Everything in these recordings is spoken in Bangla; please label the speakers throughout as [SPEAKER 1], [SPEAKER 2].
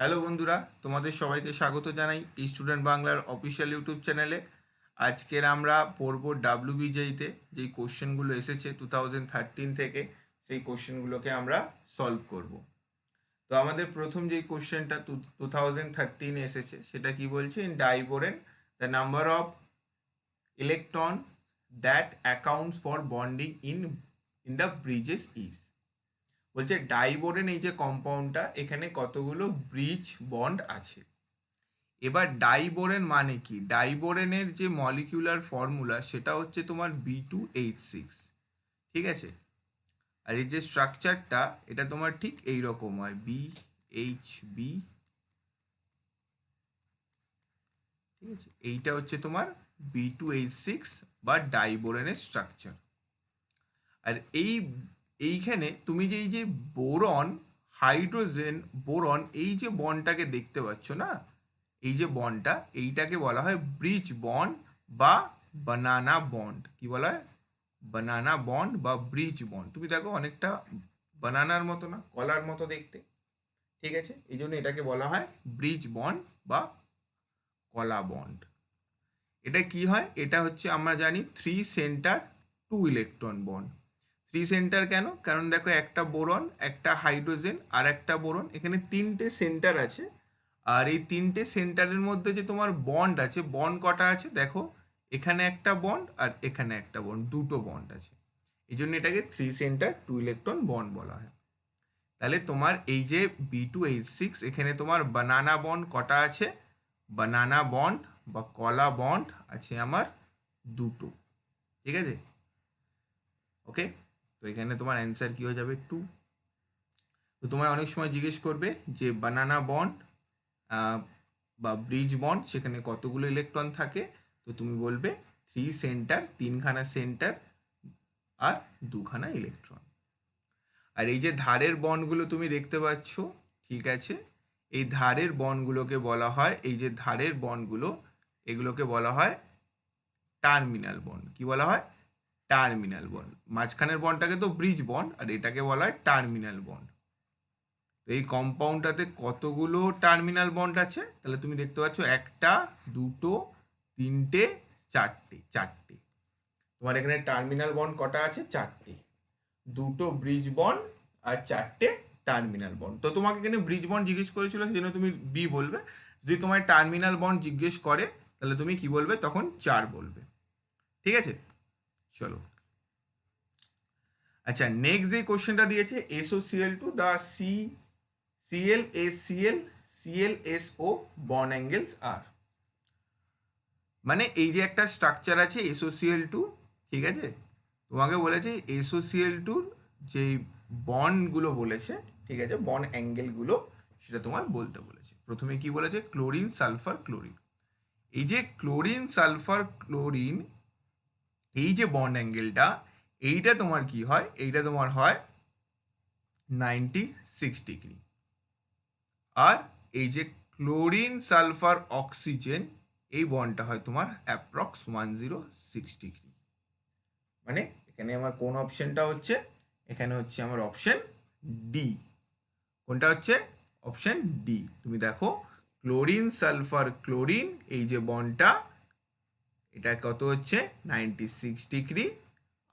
[SPEAKER 1] হ্যালো বন্ধুরা, তোমাদের সবাইকে স্বাগত জানাই স্টুডেন্ট বাংলার অফিসিয়াল ইউটিউব চ্যানেলে। আজকের আমরা পড়ব ডাব্লিউবিজেইতে যেই কোশ্চেনগুলো এসেছে 2013 থেকে, সেই কোশ্চেনগুলোকে আমরা সলভ করব। তো আমাদের প্রথম যেই কোশ্চেনটা 2013 এসেছে সেটা কি বলছে, in diborane the number of electron that accounts for bonding in the bridges is. বলছে ডাইবোরেন এই যে কম্পাউন্ডটা, এখানে কতগুলো ব্রিজ বন্ড আছে। এবার ডাইবোরেন মানে কি? ডাইবোরেনের যে মলিকিউলার ফর্মুলা সেটা হচ্ছে তোমার B2H6, ঠিক আছে। আর এই যে স্ট্রাকচারটা এটা তোমার ঠিক এই রকম হয়, BHB, ঠিক আছে। এইটা হচ্ছে তোমার B2H6 বা ডাইবোরেনের স্ট্রাকচার। আর এইখানে তুমি যে এই যে বোরন, হাইড্রোজেন বোরন, এই যে বন্ডটাকে দেখতে পাচ্ছ না, এই যে বন্ডটা, এইটাকে বলা হয় ব্রিজ বন্ড বা বানানা বন্ড। কি বলা হয়? বানানা বন্ড বা ব্রিজ বন্ড। তুমি দেখো অনেকটা বানানার মতো না, কলার মতো দেখতে, ঠিক আছে। এই জন্য এটাকে বলা হয় ব্রিজ বন্ড বা কলা বন্ড। এটা কি হয়? এটা হচ্ছে আমরা জানি 3 সেন্টার 2 ইলেকট্রন বন্ড। 3 সেন্টার কেন? কারণ দেখো একটা বোরন, একটা হাইড্রোজেন আর একটা বোরন, এখানে 3টে সেন্টার আছে। আর এই 3টে সেন্টারের মধ্যে যে তোমার বন্ড আছে, বন্ড কটা আছে দেখো, এখানে একটা বন্ড আর এখানে একটা বন্ড, দুটো বন্ড আছে। এই জন্য এটাকে 3 সেন্টার 2 ইলেকট্রন বন্ড বলা হয়। তাহলে তোমার এই যে B2H6, এখানে তোমার বানানা বন্ড কটা আছে? বানানা বন্ড বা কলা বন্ড আছে আমার দুটো, ঠিক আছে। ওকে, তো এখানে তোমার অ্যান্সার কি হয়ে যাবে? 2। তো তোমার অনেক সময় জিজ্ঞেস করবে যে বানানা বন্ড বা ব্রিজ বন্ড সেখানে কতগুলো ইলেকট্রন থাকে, তো তুমি বলবে 3 সেন্টার, 3খানা সেন্টার আর 2খানা ইলেকট্রন। আর এই যে ধারের বন্ডগুলো তুমি দেখতে পাচ্ছ, ঠিক আছে, এই ধারের বন্ডগুলোকে বলা হয়, এই যে ধারের বন্ডগুলো, এগুলোকে বলা হয় টার্মিনাল বন্ড। কি বলা হয়? Terminal bond. মাঝখানের বন্ডটাকে তো ব্রিজ বন্ড, আর এটাকে বলা হয় টার্মিনাল বন্ড। তো এই কম্পাউন্ডটাতে কতগুলো টার্মিনাল বন্ড আছে? তাহলে তুমি দেখতে পাচ্ছ একটা, দুটো, তিনটে, চারটে। চারটে তোমার এখানে টার্মিনাল বন্ড কটা আছে? চারটে। দুটো ব্রিজ বন্ড আর চারটে টার্মিনাল বন্ড। তো তোমাকে এখানে ব্রিজ বন্ড জিজ্ঞেস করেছিল, সেই জন্য তুমি বি বলবে। যদি তোমার টার্মিনাল বন্ড জিজ্ঞেস করে তাহলে তুমি কি বলবে? তখন 4 বলবে, ঠিক আছে। চলো, আচ্ছা, নেক্সট যে কোশ্চেনটা দিয়েছে, SOCl2 দা ClSCl বন্ড অ্যাঙ্গেলস আর। মানে এই যে একটা স্ট্রাকচার আছে SOCl2, ঠিক আছে, তোমাকে বলেছে SOCl2 যে বন্ডগুলো বলেছে, ঠিক আছে, বন্ড অ্যাঙ্গেলগুলো সেটা তোমার বলতে বলেছে। প্রথমে কি বলেছে? Chlorine sulphur chlorine. এই যে ক্লোরিন সালফার ক্লোরিন, এই যে বন্ড অ্যাঙ্গেলটা, এইটা তোমার কি হয়? এইটা তোমার হয় 96 ডিগ্রি। আর এই যে ক্লোরিন সালফার অক্সিজেন, এই বন্ডটা হয় তোমার অ্যাপ্রক্স 106 ডিগ্রি। মানে এখানে আমার কোন অপশনটা হচ্ছে? এখানে হচ্ছে আমার অপশন ডি। কোনটা হচ্ছে? Option D. তুমি দেখো, ক্লোরিন সালফার ক্লোরিন, এই যে বন্ডটা, এটা কত হচ্ছে? 96 ডিগ্রি।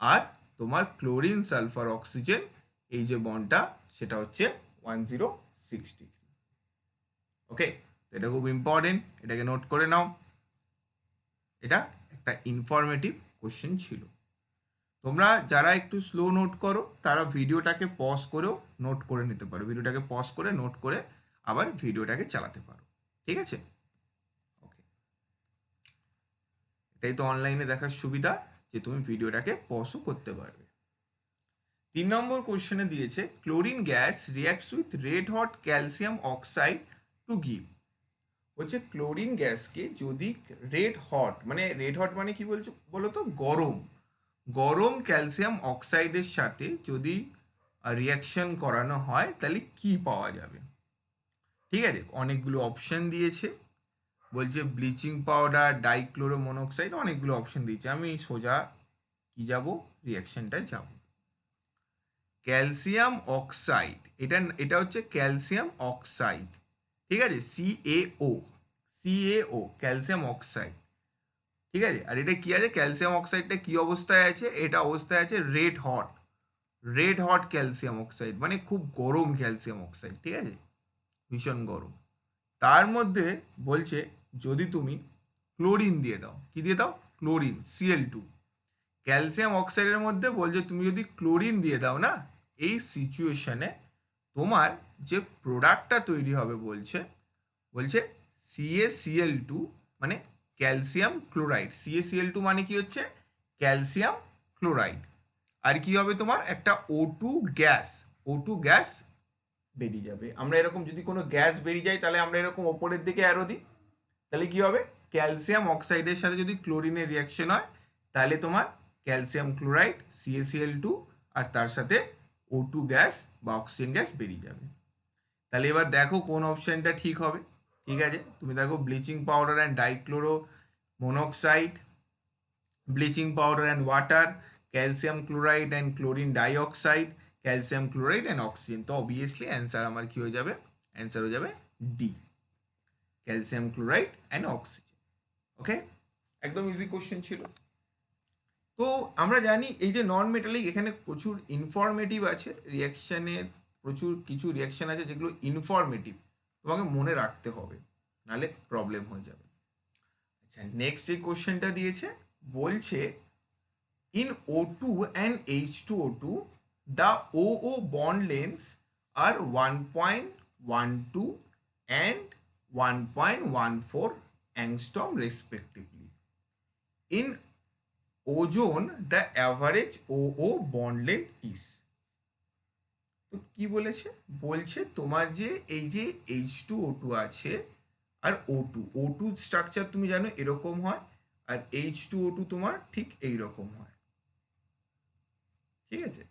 [SPEAKER 1] আর তোমার ক্লোরিন সালফার অক্সিজেন, এই যে বন্ডটা, সেটা হচ্ছে 106 ডিগ্রি। ওকে, এটা খুব ইম্পর্টেন্ট, এটাকে নোট করে নাও। এটা একটা ইনফরমেটিভ কোশ্চেন ছিল। তোমরা যারা একটু স্লো নোট করো তারা ভিডিওটাকে পজ করেও নোট করে নিতে পারো, ভিডিওটাকে পজ করে নোট করে আবার ভিডিওটাকে চালাতে পারো, ঠিক আছে। ওকে, এটাই তো অনলাইনে দেখার সুবিধা, যে তুমি ভিডিওটাকে পজও করতে পারবে। 3 নম্বর কোশ্চেনে দিয়েছে chlorine gas reacts with red hot calcium oxide to give. বলছে ক্লোরিন গ্যাসকে যদি রেড হট, মানে রেড হট মানে কি বলছো বলো তো? গরম, গরম ক্যালসিয়াম অক্সাইডের সাথে যদি রিয়াকশন করানো হয় তাহলে কি পাওয়া যাবে? ঠিক আছে, অনেকগুলো অপশন দিয়েছে। বলছে ব্লিচিং পাউডার, ডাইক্লোরো মনোক্সাইড, অনেকগুলো অপশন দিয়েছে। আমি সোজা কি যাব? রিয়াকশনটায় যাব। ক্যালসিয়াম অক্সাইড, এটা এটা হচ্ছে ক্যালসিয়াম অক্সাইড, ঠিক আছে, CaO ক্যালসিয়াম অক্সাইড। ঠিক আছে, আর এটা কি আছে, ক্যালসিয়াম অক্সাইডটা কি অবস্থায় আছে, এটা অবস্থায় আছে রেড হট ক্যালসিয়াম অক্সাইড, মানে খুব গরম ক্যালসিয়াম অক্সাইড। ঠিক আছে, ভীষণ গরম। তার মধ্যে বলছে যদি তুমি ক্লোরিন দিয়ে দাও, কি দিয়ে দাও, ক্লোরিন, Cl2, ক্যালসিয়াম অক্সাইডের মধ্যে বলছে তুমি যদি ক্লোরিন দিয়ে দাও না, এই সিচুয়েশনে তোমার যে প্রোডাক্টটা তৈরি হবে বলছে বলছে CaCl2, মানে ক্যালসিয়াম ক্লোরাইড। CaCl2 মানে কি হচ্ছে, ক্যালসিয়াম ক্লোরাইড। আর কি হবে তোমার, একটা O2 গ্যাস বেরিয়ে যাবে। আমরা এরকম যদি কোনো গ্যাস বেরিয়ে যায় তাহলে আমরা এরকম ওপরের দিকে অ্যারো দিই, তাহলে কি হবে, ক্যালসিয়াম অক্সাইডের সাথে যদি ক্লোরিনের রিয়াকশন হয় তাহলে তোমার ক্যালসিয়াম ক্লোরাইড CaCl2 আর তার সাথে O2 গ্যাস বা অক্সিজেন গ্যাস বেরিয়ে যাবে। তাহলে এবার দেখো কোন অপশনটা ঠিক হবে। ঠিক আছে, তুমি দেখো bleaching powder and dichloro monoxide, bleaching powder and water, calcium chloride and chlorine dioxide, calcium chloride and oxygen. তো অবভিয়াসলি অ্যান্সার আমার কি হয়ে যাবে, অ্যান্সার হয়ে যাবে D, calcium chloride and oxygen. Okay, একদম ইজি কোশ্চেন ছিল। তো আমরা জানি এই যে নন মেটালিক, এখানে প্রচুর ইনফরমেটিভ আছে রিয়াকশানের, প্রচুর কিছু রিয়াকশান আছে যেগুলো ইনফরমেটিভ, তোমাকে মনে রাখতে হবে, নাহলে প্রবলেম হয়ে যাবে। আচ্ছা, নেক্সট যে কোশ্চেনটা দিয়েছে বলছে in O2 and H2O2 the OO bond lengths are 1.12 and 1.14 angstrom respectively. In ozone the average OO bond length is. তো কি বলেছে, বলছে তোমার যে এই যে H2O2 আছে আর O2 স্ট্রাকচার তুমি জানো এরকম হয়, আর H2O2 তোমার ঠিক এই রকম হয়। ঠিক আছে,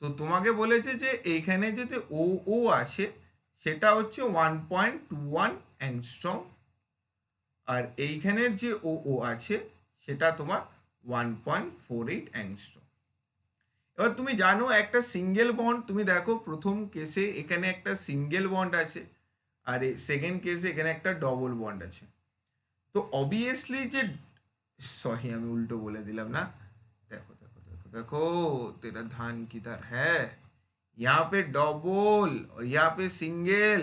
[SPEAKER 1] তো তোমাকে বলেছে যে এইখানে যেতে ও আছে সেটা হচ্ছে 1.21 অ্যাংস্ট্রম, আর এইখানের যে ও আছে সেটা তোমার 1.48 অ্যাংস্ট্রম। এবার তুমি জানো একটা সিঙ্গেল বন্ড, তুমি দেখো প্রথম কেসে এখানে একটা সিঙ্গেল বন্ড আছে, আর সেকেন্ড কেসে এখানে একটা ডবল বন্ড আছে। তো অবভিয়াসলি যে, সরি আমি উল্টো বলে দিলাম না, দেখো দেখো দেখো দেখো, तेरा ध्यान किधर है, यहाँ पे ডবল और यहाँ पे সিঙ্গেল।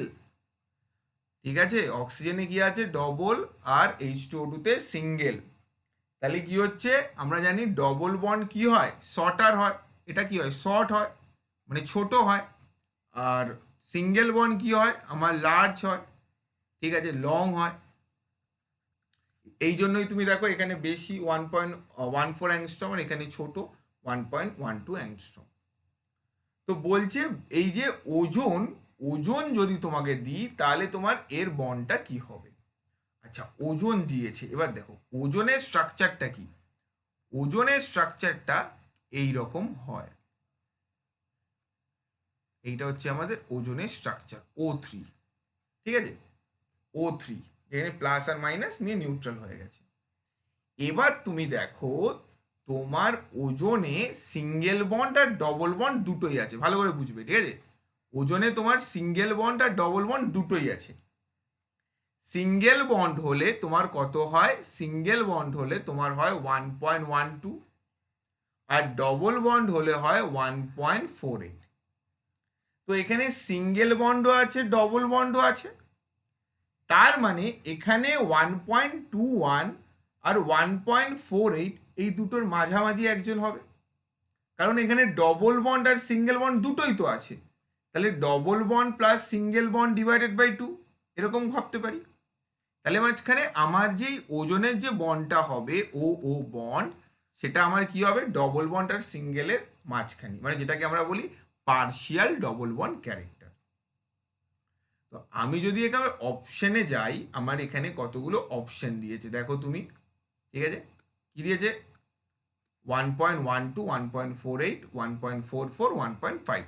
[SPEAKER 1] ঠিক আছে, অক্সিজেনে কি আছে ডবল আর H2O2 তে সিঙ্গেল। তাহলে কি হচ্ছে, আমরা জানি ডবল বন্ড কি হয়, শর্টার হয়, এটা কি হয় শর্ট হয়, মানে ছোট হয়। আর সিঙ্গেল বন্ড কি হয় আমার লার্জ হয়, ঠিক আছে, লং হয়। এই জন্যই তুমি দেখো এখানে বেশি 1.14 অ্যাংস্ট্রম আর এখানে ছোট 1.12 অ্যাংস্ট্রম। তো বলছে এই যে ওজন যদি তোমাকে দিই তাহলে তোমার এর বন্ডটা কি হবে। আচ্ছা, ওজন দিয়েছে, এবার দেখো ওজনের স্ট্রাকচারটা কি, ওজনের স্ট্রাকচারটা এই রকম হয়। এইটা হচ্ছে আমাদের ওজনের স্ট্রাকচার O3। ঠিক আছে, O3 এখানে প্লাস আর মাইনাস নিয়ে নিউট্রাল হয়ে গেছে। এবার তুমি দেখো তোমার ওজনে সিঙ্গেল বন্ড আর ডবল বন্ড দুটোই আছে, ভালো করে বুঝবে। ঠিক আছে, ওজনে তোমার সিঙ্গেল বন্ড আর ডবল বন্ড দুটোই আছে। সিঙ্গেল বন্ড হলে তোমার কত হয়, সিঙ্গেল বন্ড হলে তোমার হয় 1.12 আর ডবল বন্ড হলে হয় 1.48। তো এখানে সিঙ্গেল বন্ডও আছে ডবল বন্ডও আছে, তার মানে এখানে 1.21 আর 1.48 এই দুটোর মাঝামাঝি একজন হবে, কারণ এখানে ডবল বন্ড আর সিঙ্গেল বন্ড দুটোই তো আছে। তাহলে double bond plus single bond divided by 2 এরকম ভাবতে পারি। তাহলে মাঝখানে আমার যেই ওজনের যে বন্ডটা হবে ও বন্ড, সেটা আমার কি হবে ডবল বন্ড আর সিঙ্গেলের মাঝখানে, মানে যেটাকে আমরা বলি পার্শিয়াল ডবল বন্ড ক্যারেক্টার। তো আমি যদি এখানে অপশনে যাই, আমার এখানে কতগুলো অপশন দিয়েছে দেখো তুমি। ঠিক আছে, কি দিয়েছে 1.12, 1.48, 1.44, 1.52।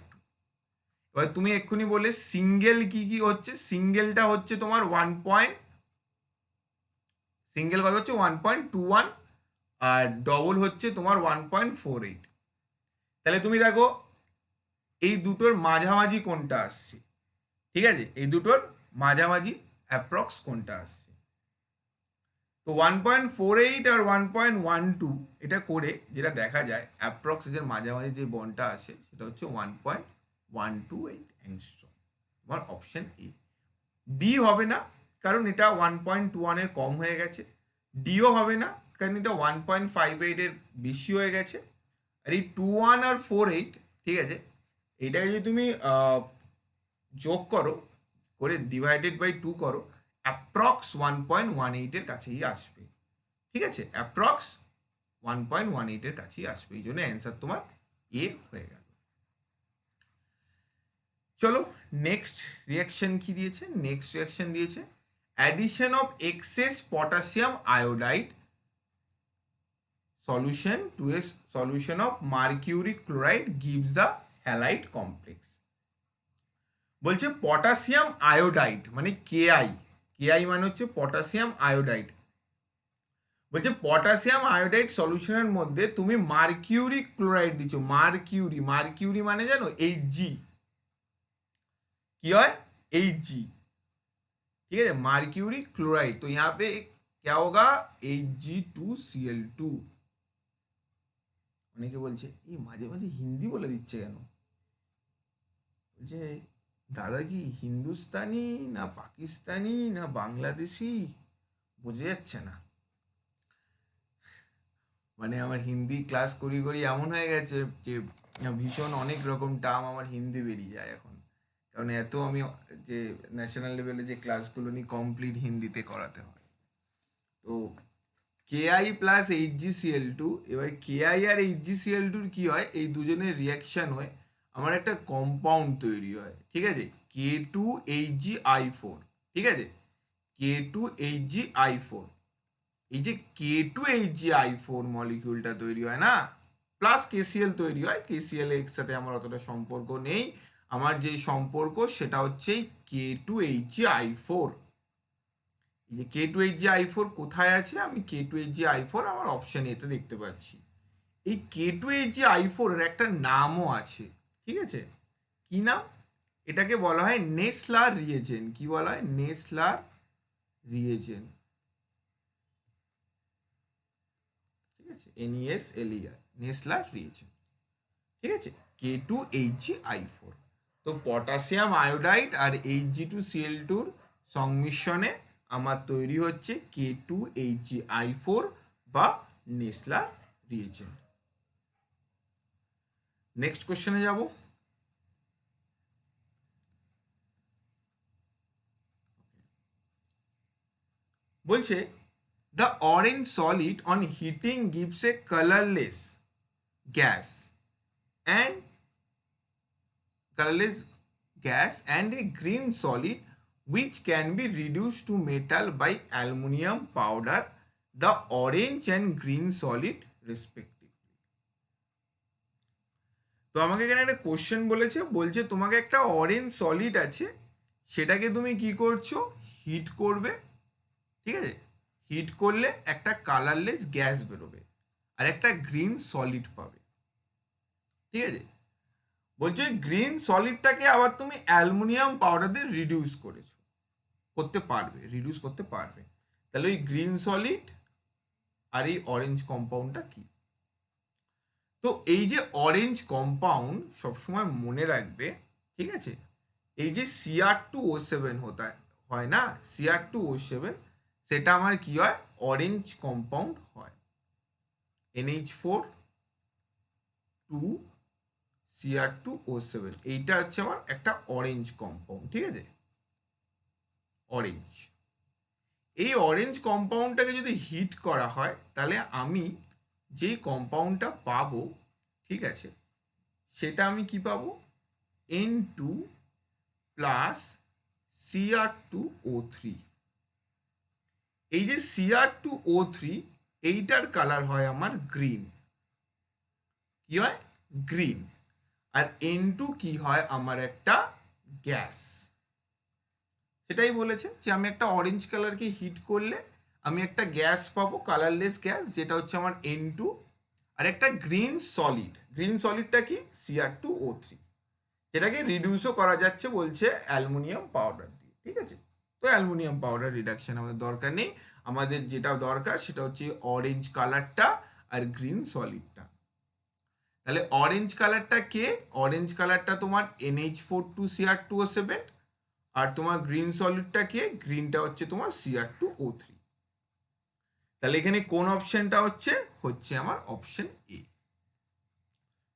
[SPEAKER 1] এবার তুমি এক্ষুনি বলে সিঙ্গেল কি কি হচ্ছে, সিঙ্গেলটা হচ্ছে তোমার সিঙ্গেল কত হচ্ছে 1.21 আর ডবল হচ্ছে তোমার 1.48। তাহলে তুমি দেখো এই দুটোর মাঝামাঝি কোনটা আসছে। ঠিক আছে, এই দুটোর মাঝামাঝি অ্যাপ্রক্স কোনটা আসছে। তো 1.48 আর 1.12 এটা করে যেটা দেখা যায় অ্যাপ্রক্স এর মাঝামাঝি যে বন্ডটা আসে সেটা হচ্ছে 1.128 অ্যাংস্ট্রম। তোমার অপশন এ। বি হবে না, কারণ এটা 1.1 এর কম হয়ে গেছে। ডিও হবে না, কারণ এটা 1.58 এর বেশি হয়ে গেছে। আর এই 21 আর 48, ঠিক আছে, এটাকে যদি তুমি যোগ করো, করে ডিভাইডেড বাই 2 করো, অ্যাপ্রক্স 1.18 এর কাছেই আসবে। ঠিক আছে, অ্যাপ্রক্স 1.18 এর কাছেই আসবে, এই জন্য অ্যান্সার তোমার এ হয়ে গেল। চলো নেক্সট রিয়াকশন কি দিয়েছে, নেক্সট রিয়াকশন দিয়েছে addition of excess potassium iodide solution to a solution of mercury chloride gives the halide complex। বলছে পটাশিয়াম আয়োডাইড মানে কেআই, কেআই মানে হচ্ছে পটাশিয়াম আয়োডাইড। বলছে পটাশিয়াম আয়োডাইড সলিউশনের মধ্যে তুমি মার্কিউরি ক্লোরাইড দিচ্ছ, মার্কিউরি, মার্কিউরি মানে জানো Hg, কি হয় Hg, ठीक है, मार्क्यूरी क्लोराइड। तो यहाँ पे क्या होगा Hg2Cl2। অনেকে বলছে এই মাঝে মাঝে হিন্দি বলে দিচ্ছে কেন, বলছে দাদা কি হিন্দুস্তানি না পাকিস্তানি না বাংলাদেশি বোঝা যাচ্ছে না। মানে আমার হিন্দি ক্লাস করি করি এমন হয়ে গেছে যে ভীষণ অনেক রকম টার্ম আমার হিন্দি বেরিয়ে যায় এখন, কারণ এত আমি যে ন্যাশনাল লেভেলে যে ক্লাসগুলো নিই কমপ্লিট হিন্দিতে করাতে হয়। তো কেআই প্লাস HgCl2, এবার কেআই আর HgCl2 কি হয়, এই দুজনের রিয়াকশন হয়ে আমার একটা কম্পাউন্ড তৈরি হয়, ঠিক আছে, K2HgI4, ঠিক আছে, K2HgI4। এই যে K2HgI4 মলিকিউলটা তৈরি হয় না, প্লাস KCl তৈরি হয়, KCl এর সাথে আমার অতটা সম্পর্ক নেই, আমার যে সম্পর্ক সেটা হচ্ছে K2HgI4। এই যে K2HgI4 কোথায় আছে, আমি K2HgI4 আমার অপশন এতে দেখতে পাচ্ছি। এই K2HgI4 এর একটা নামও আছে, ঠিক আছে, কি নাম, এটাকে বলা হয় নেসলার রিয়েজেন্ট। কি বলা হয়, নেসলার রিয়েজেন্ট, ঠিক আছে, NESLER, নেসলার রিয়েজেন্ট, ঠিক আছে, K2HgI4। তো পটাশিয়াম আয়োডাইড আর Hg2Cl2 সংমিশ্রণে আমার তৈরি হচ্ছে K2HgI4 বা নেসলার রিয়েজেন্ট। নেক্সট কোশ্চেনে যাব। বলছে the orange solid on heating gives a colorless gas and a green solid which can be reduced to metal by aluminum powder, the orange and green solid respectively। তো আমাকে এখানে একটা কোশ্চেন বলেছে, বলছে তোমাকে একটা অরেঞ্জ সলিড আছে, সেটাকে তুমি কি করছো, হিট করবে, ঠিক আছে, হিট করলে একটা কালারলেস গ্যাস বেরোবে আর একটা গ্রিন সলিড পাবে, ঠিক আছে। বলছে গ্রিন সলিডটাকে আবার তুমি অ্যালুমিনিয়াম পাউডার দিয়ে রিডিউস করতে পারবে, রিডিউস করতে পারবে। তাহলে ওই গ্রিন সলিড আর এই অরেঞ্জ কম্পাউন্ডটা কি। তো এই যে অরেঞ্জ কম্পাউন্ড সবসময় মনে রাখবে, ঠিক আছে, এই যে Cr2O7 হয় না, Cr2O7, সেটা আমার কি হয়, অরেঞ্জ কম্পাউন্ড হয়, NH4 2 Cr2O7, এইটা হচ্ছে আমার একটা অরেঞ্জ কম্পাউন্ড, ঠিক আছে, অরেঞ্জ। এই অরেঞ্জ কম্পাউন্ডটাকে যদি হিট করা হয় তাহলে আমি যেই কম্পাউন্ডটা পাবো, ঠিক আছে, সেটা আমি কি পাবো, N2 প্লাস Cr2O3। এই যে Cr2O3 এইটার কালার হয় আমার গ্রিন, কি হয়, গ্রিন। আর N2 কি হয়, আমার একটা গ্যাস। সেটাই বলেছে যে আমি একটা অরেঞ্জ কালারকে হিট করলে আমি একটা গ্যাস পাবো, কালারলেস গ্যাস, যেটা হচ্ছে আমার N2, আর একটা গ্রিন সলিড, গ্রিন সলিডটা কি, Cr2O3, যেটাকে রিডিউসও করা যাচ্ছে বলছে অ্যালুমিনিয়াম পাউডার দিয়ে, ঠিক আছে। তো অ্যালুমিনিয়াম পাউডার রিডাকশন আমাদের দরকার নেই, আমাদের যেটা দরকার সেটা হচ্ছে অরেঞ্জ কালারটা আর গ্রিন সলিডটা। তাহলে অরেঞ্জ কালারটা কে? অরেঞ্জ কালারটা তোমার NH4 2Cr2O7, আর তোমার গ্রিন সলিডটা কে? গ্রিনটা হচ্ছে তোমার Cr2O3। তাহলে এখানে কোন অপশনটা হচ্ছে? হচ্ছে আমার অপশন এ।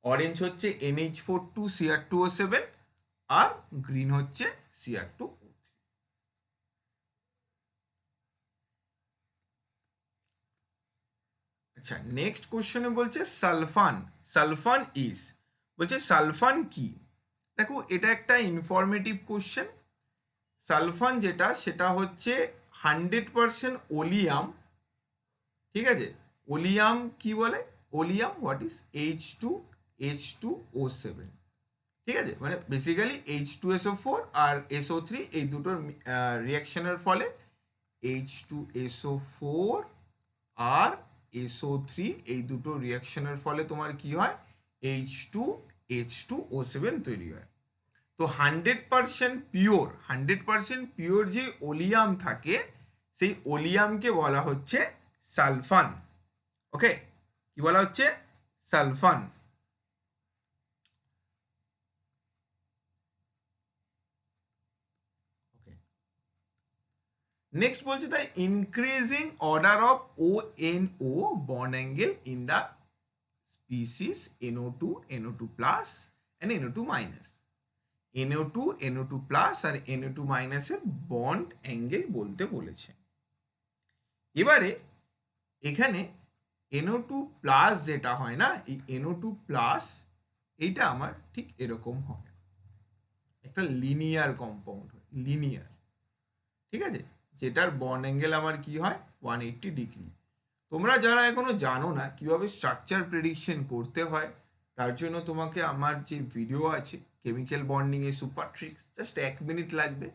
[SPEAKER 1] অরেঞ্জ হচ্ছে NH4 2Cr2O7 আর গ্রিন হচ্ছে Cr2O3। আচ্ছা, নেক্সট কোশ্চেনে বলছে সালফান। সালফান ইজ, বলছে সালফান কি? দেখো এটা একটা ইনফরমেটিভ কোশ্চেন। সালফান যেটা সেটা হচ্ছে 100% ওলিয়াম। ঠিক আছে, ওলিয়াম কি বলে? Oleum what is H2H2O7। ঠিক আছে, মানে বেসিক্যালি H2SO4 আর SO3 এই দুটোর রিয়াকশনের ফলে H2SO4 আর SO3 এই দুটো রিয়াকশনের ফলে তোমার কি হয়? H2H2O7 তৈরি হয়। তো 100% পিওর যে ওলিয়াম থাকে সেই ওলিয়ামকে বলা হচ্ছে সালফান। ওকে, কি বলা হচ্ছে? সালফান। নেক্সট বলছে the increasing order of ONO bond angle in the species NO2 NO2 plus and NO2 minus. NO2 NO2 plus আর NO2 মাইনাসের বন্ড অ্যাঙ্গেল বলতে বলেছে। এবারে এখানে NO2 প্লাস যেটা হয় না, এই NO2 প্লাস এইটা আমার ঠিক এরকম হয়, একটা লিনিয়ার কম্পাউন্ড হয়, লিনিয়ার। ঠিক আছে, যেটার বন্ড অ্যাঙ্গেল আমার কি হয়? 180 ডিগ্রি। তোমরা যারা এখনো জানো না কিভাবে স্ট্রাকচার প্রেডিকশন করতে হয়, তার জন্য তোমাকে আমার যে ভিডিও আছে কেমিক্যাল বন্ডিং এ সুপার ট্রিক্স, জাস্ট 1 মিনিট লাগবে,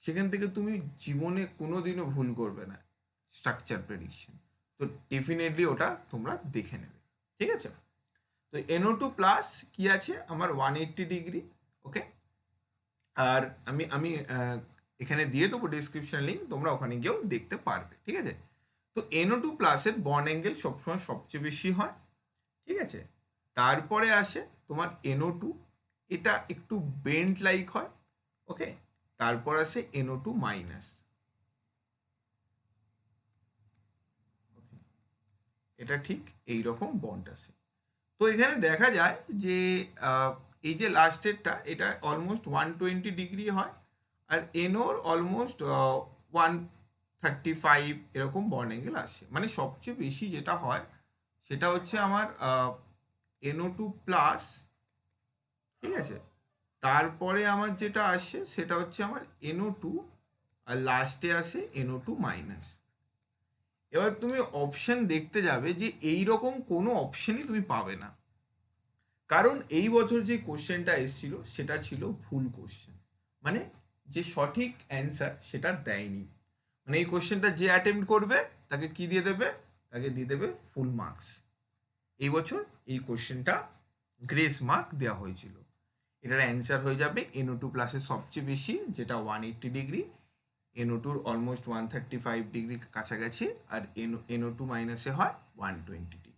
[SPEAKER 1] সেখান থেকে তুমি জীবনে কোনোদিনও ভুল করবে না স্ট্রাকচার প্রেডিকশন। তো ডেফিনেটলি ওটা তোমরা দেখে নেবে। ঠিক আছে, তো NO2 প্লাস কি আছে আমার 180 ডিগ্রি। ওকে, আর আমি আমি এখানে দিয়ে দেবো ডিসক্রিপশন লিঙ্ক, তোমরা ওখানে গিয়েও দেখতে পারবে। ঠিক আছে, তো NO2 প্লাসের বন্ড অ্যাঙ্গেল সবসময় সবচেয়ে বেশি হয়। ঠিক আছে, তারপরে আসে তোমার NO2, এটা একটু বেন্ড লাইক হয়। ওকে, তারপর আসে NO2 মাইনাস। এটা ঠিক এই রকম বন্ড আসে। তো এখানে দেখা যায় যে এই যে লাস্টেরটা এটা অলমোস্ট 120 ডিগ্রি হয়, আর NOর অলমোস্ট 135 এরকম বন্ড অ্যাঙ্গেল আসে। মানে সবচেয়ে বেশি যেটা হয় সেটা হচ্ছে আমার NO2 প্লাস। ঠিক আছে, তারপরে আমার যেটা আসে সেটা হচ্ছে আমার NO2, আর লাস্টে আসে NO2 মাইনাস। এবার তুমি অপশন দেখতে যাবে যে এই রকম কোনো অপশনই তুমি পাবে না, কারণ এই বছর যে কোশ্চেনটা এসেছিল সেটা ছিল ভুল কোশ্চেন, মানে যে সঠিক অ্যান্সার সেটা দেয়নি। মানে এই কোশ্চেনটা যে অ্যাটেম্প্ট করবে তাকে কি দিয়ে দেবে? তাকে দিয়ে দেবে ফুল মার্কস। এই বছর এই কোশ্চেনটা গ্রেস মার্ক দেওয়া হয়েছিল। এটার অ্যান্সার হয়ে যাবে NO2 প্লাসের সবচেয়ে বেশি যেটা 180 ডিগ্রি, NO2 অলমোস্ট 135 ডিগ্রি কাছাকাছি, আর NO2 মাইনাসে হয় 120 ডিগ্রি।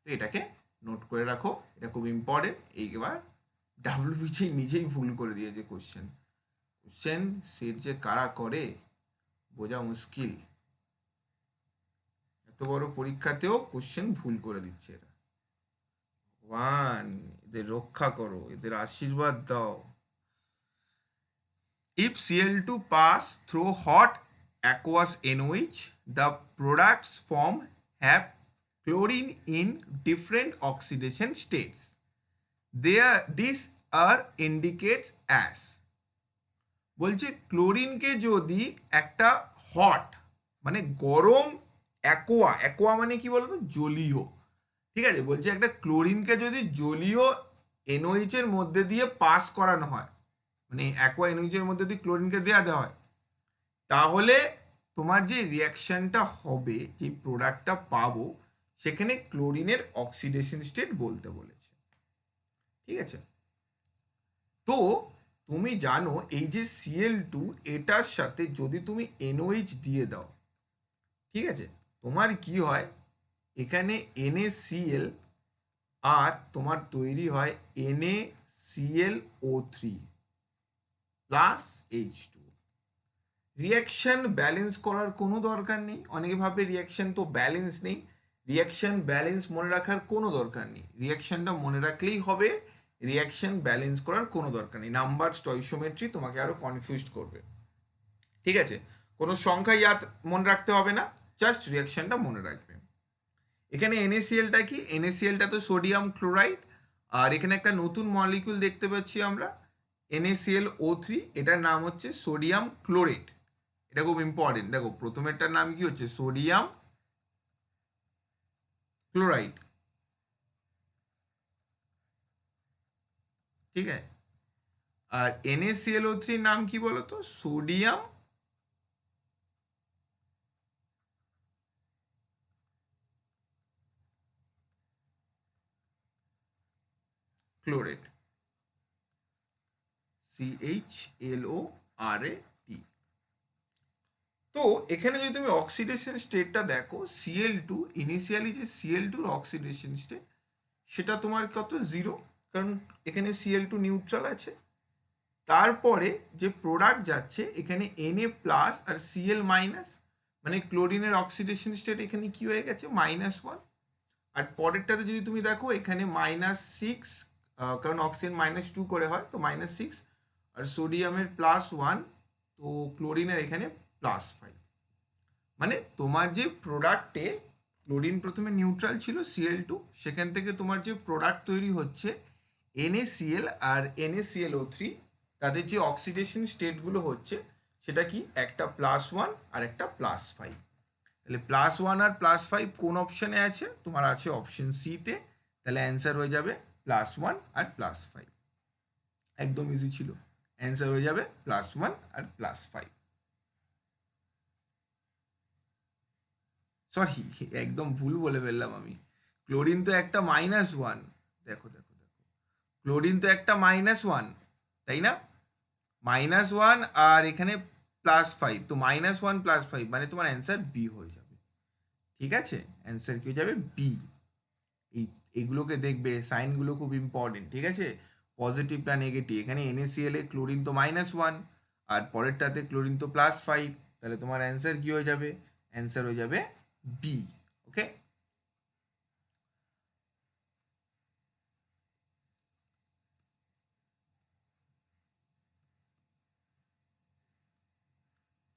[SPEAKER 1] তো এটাকে নোট করে রাখো, এটা খুব ইম্পর্টেন্ট। এইবার WBC নিজেই ভুল করে দিয়েছে কোশ্চেন সেট যে কারা করে বোঝা মুশকিল। এত বড় পরীক্ষাতেও কোশ্চেন ভুল করে দিচ্ছে এরা। ভগবান এদের রক্ষা করো, এদের আশীর্বাদ দাও। If Cl2 pass through hot aqueous NOH, the products form have chlorine in different oxidation states. These are indicates as, বলছে ক্লোরিনকে যদি একটা হট মানে গরম অ্যাকোয়া মানে কি বলতো? জলীয়। ঠিক আছে, বলছে একটা ক্লোরিনকে যদি জলীয় NOH এর মধ্যে দিয়ে পাস করানো হয়, মানে অ্যাকোয়া NOH এর মধ্যে যদি ক্লোরিনকে দেওয়া হয়, তাহলে তোমার যে রিয়াকশনটা হবে, যে প্রোডাক্টটা পাবো, সেখানে ক্লোরিনের অক্সিডেশন স্টেট বলতে বলেছে। ঠিক আছে, তো তুমি জানো এই যে Cl2 এটার সাথে যদি তুমি NOH দিয়ে দাও, ঠিক আছে, তোমার কি হয়, এখানে NaCl আর তোমার তৈরি হয় NaClO3 plus H2। Reaction balance করার কোনো দরকার নেই। অনেকে ভাবে রিয়াকশন তো ব্যালেন্স নেই, রিয়াকশন ব্যালেন্স মনে রাখার কোনো দরকার নেই, রিয়াকশনটা মনে রাখলেই হবে, রিয়াকশন ব্যালেন্স করার কোনো দরকার নেই। নাম্বার স্টয়সিওমেট্রি তোমাকে আরো কনফিউজ করবে, ঠিক আছে, কোনো সংখ্যা ইয়াদ মনে রাখতে হবে না, জাস্ট রিয়াকশনটা মনে রাখবে। এখানে NaClটা কি, NaClটা তো সোডিয়াম ক্লোরাইড, আর এখানে একটা নতুন মলিকিউল দেখতে পাচ্ছি আমরা NaClO3, এটার নাম হচ্ছে সোডিয়াম ক্লোরেট। এটা খুব ইম্পর্টেন্ট, দেখো প্রথমেরটার নাম কি হচ্ছে সোডিয়াম ক্লোরাইড, ঠিক আছে, আর NaClO3 নাম কি বলতো, সোডিয়াম ক্লোরেট, CHLORAT। তো এখানে যদি তুমি অক্সিডেশন স্টেটটা দেখো, Cl2 ইনিশিয়ালি যে Cl2 অক্সিডেশন স্টেট সেটা তোমার কত, 0, কারণ এখানে Cl2 নিউট্রাল আছে। তারপরে যে প্রোডাক্ট যাচ্ছে এখানে Na প্লাস আর Cl মাইনাস, মানে ক্লোরিনের অক্সিডেশন স্টেট এখানে কি হয়ে গেছে, -1। আর পরেরটাতে যদি তুমি দেখো এখানে -6, কারণ অক্সিজেন -2 করে হয়, তো -6, আর সোডিয়ামের +1, তো ক্লোরিনের এখানে +5। মানে তোমার যে প্রোডাক্টে ক্লোরিন প্রথমে নিউট্রাল ছিল Cl2, সেখান থেকে তোমার যে প্রোডাক্ট তৈরি হচ্ছে NaCl আর NaClO3, তাদের যে অক্সিডেশন স্টেটগুলো হচ্ছে সেটা কি, একটা +1 আর একটা +5। তাহলে +1 আর +5 কোন অপশনে আছে, তোমার আছে অপশন সিতে, তাহলে অ্যান্সার হয়ে যাবে +1 আর +5। একদম ইজি ছিল, অ্যান্সার হয়ে যাবে +1 আর +5। সরি, একদম ভুল বলে ফেললাম আমি, ক্লোরিন তো একটা -1, দেখো দেখো দেখো, ক্লোরিন তো একটা -1, তাই না, -1 আর এখানে +5, তো -1 +5 মানে তোমার অ্যান্সার বি হয়ে যাবে, ঠিক আছে, অ্যান্সার কি হয়ে যাবে বি। এই এগুলোকে দেখবে, সাইনগুলো খুব ইম্পর্টেন্ট, ঠিক আছে, পজিটিভটা নেগেটিভ, এখানে NaCl এ ক্লোরিন তো -1 আর পরেরটাতে ক্লোরিন তো +5, তাহলে তোমার অ্যান্সার কি হয়ে যাবে, অ্যান্সার হয়ে যাবে বি। ওকে,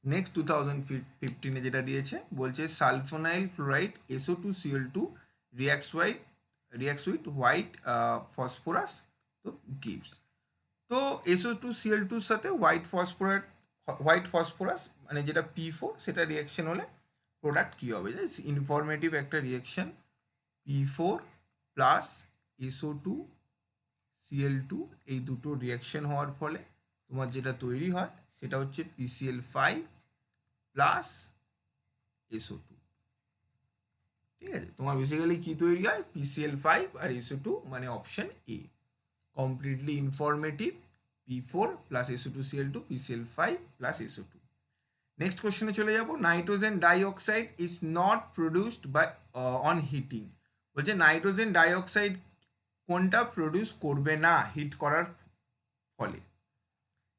[SPEAKER 1] নেক্সট 2015-এ যেটা দিয়েছে বলছে sulphonyl fluoride SO2Cl2 reacts with white phosphorus, তো গিভস। তো SO2Cl2 এর সাথে হোয়াইট ফসফরাস মানে যেটা P4, সেটা রিয়াকশন হলে প্রোডাক্ট কি হবে, ইনফরমেটিভ একটা রিয়াকশন, P4 প্লাস SO2Cl2, এই দুটো রিয়াকশন হওয়ার ফলে তোমার যেটা তৈরি হয় সেটা হচ্ছে PCl5 প্লাস SO2, ঠিক আছে, তোমার বেসিক্যালি কি তৈরি হয়, PCl5 আর SO2, মানে option A completely informative, P4 plus SO2Cl2 PCl5 plus SO2। Next কোশ্চেনে চলে যাব, nitrogen dioxide is not produced by on heating, বলছে নাইট্রোজেন ডাইঅক্সাইড কোনটা প্রডিউস করবে না হিট করার ফলে,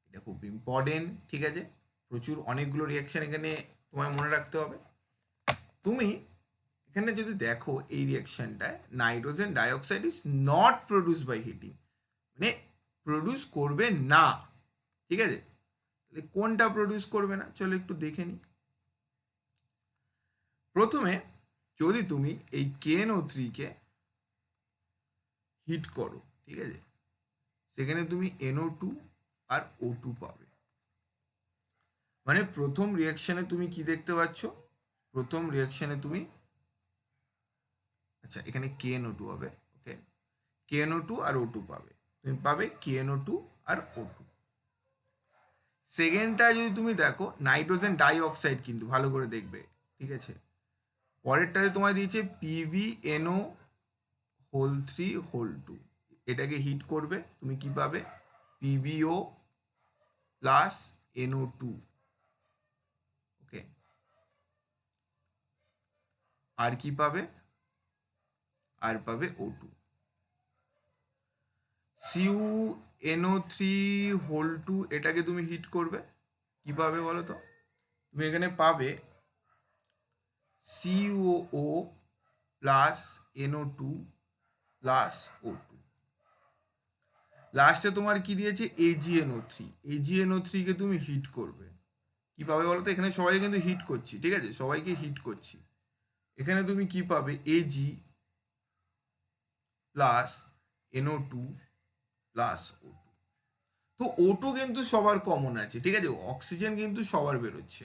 [SPEAKER 1] এটা খুব ইম্পর্টেন্ট, ঠিক আছে, প্রচুর অনেকগুলো রিয়াকশন এখানে তোমায় মনে রাখতে হবে। তুমি এখানে যদি দেখো এই রিয়াকশনটায় nitrogen dioxide is not produce by heating, মানে প্রডিউস করবে না, ঠিক আছে, তাহলে কোনটা প্রডিউস করবে না, চলো একটু দেখে নিই। প্রথমে যদি তুমি এই KNO3 কে হিট করো, ঠিক আছে, সেখানে তুমি NO2 আর O2 পাবে, মানে প্রথম রিয়াকশনে তুমি কি দেখতে পাচ্ছ, প্রথম রিয়াকশনে তুমি, আচ্ছা এখানে KNO2 হবে, ওকে, KNO2 আর O2 পাবে, তুমি পাবে KNO2 আর O2। সেকেন্ডটা যদি তুমি দেখো নাইট্রোজেন ডাইঅক্সাইড, কিন্তু ভালো করে দেখবে, ঠিক আছে, পরেরটাতে তোমায় দিয়েছে PbNO3 2, এটাকে হিট করবে, তুমি কি পাবে PbO প্লাস NO2। ওকে, আর কি পাবে? আর পাবে O2। CuNO3 হোল 2 এটাকে তুমি হিট করবে, কি পাবে বলো তো? তুমি এখানে পাবে COO plus NO2 plus O2। লাস্টে তোমার কি দিয়েছে? AgNO3। AgNO3 কে তুমি হিট করবে, কি পাবে বলো তো? এখানে সবাই কিন্তু হিট করছি, ঠিক আছে, সবাইকে হিট করছি। এখানে তুমি কি পাবে? Ag plus NO2 plus O2। তো O2 কিন্তু সবার কমন আছে, ঠিক আছে, অক্সিজেন কিন্তু সবার বেরোচ্ছে।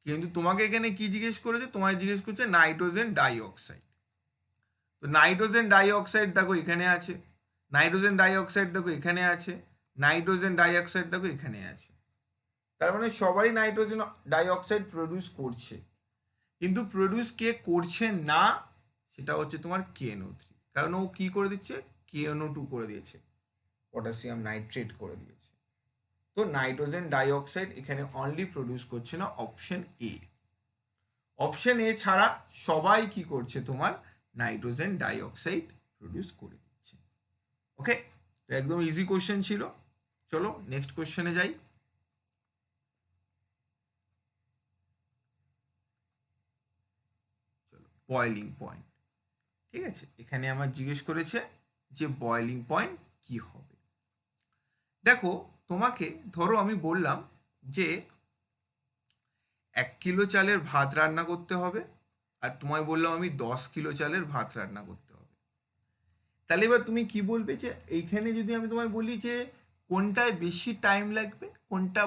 [SPEAKER 1] কিন্তু তোমাকে এখানে কি জিজ্ঞেস করেছে? তোমায় জিজ্ঞেস করছে নাইট্রোজেন ডাইঅক্সাইড। তো নাইট্রোজেন ডাইঅক্সাইড দেখো এখানে আছে, নাইট্রোজেন ডাইঅক্সাইড দেখো এখানে আছে, নাইট্রোজেন ডাইঅক্সাইড দেখো এখানে আছে। তার মানে সবাই নাইট্রোজেন ডাইঅক্সাইড প্রডিউস করছে, কিন্তু প্রডিউস কে করছে না সেটা হচ্ছে তোমার KNO3। কারণ ও কি করে দিচ্ছে? KNO2 করে দিয়েছে, পটাশিয়াম নাইট্রেট করে দিয়েছে। তো নাইট্রোজেন ডাইঅক্সাইড এখানে অনলি প্রডিউস করছে না অপশন এ। অপশন এ ছাড়া সবাই কি করছে? তোমার নাইট্রোজেন ডাইঅক্সাইড প্রডিউস করে দিচ্ছে। ওকে, তো একদম ইজি কোশ্চেন ছিল। চলো নেক্সট কোশ্চেনে যাই। চলো, বয়লিং পয়েন্ট। ঠিক আছে, এখানে আমার জিজ্ঞেস করেছে যে বয়লিং পয়েন্ট কি হবে। দেখো, তোমাকে ধরো আমি বললাম যে 1 কিলো চালের ভাত রান্না করতে হবে, আর তোমায় বললাম আমি 10 কিলো চালের ভাত রান্না করতে হবে। তাহলে এবার তুমি কি বলবে যে এইখানে যদি আমি তোমায় বলি যে কোনটায় বেশি টাইম লাগবে, কোনটা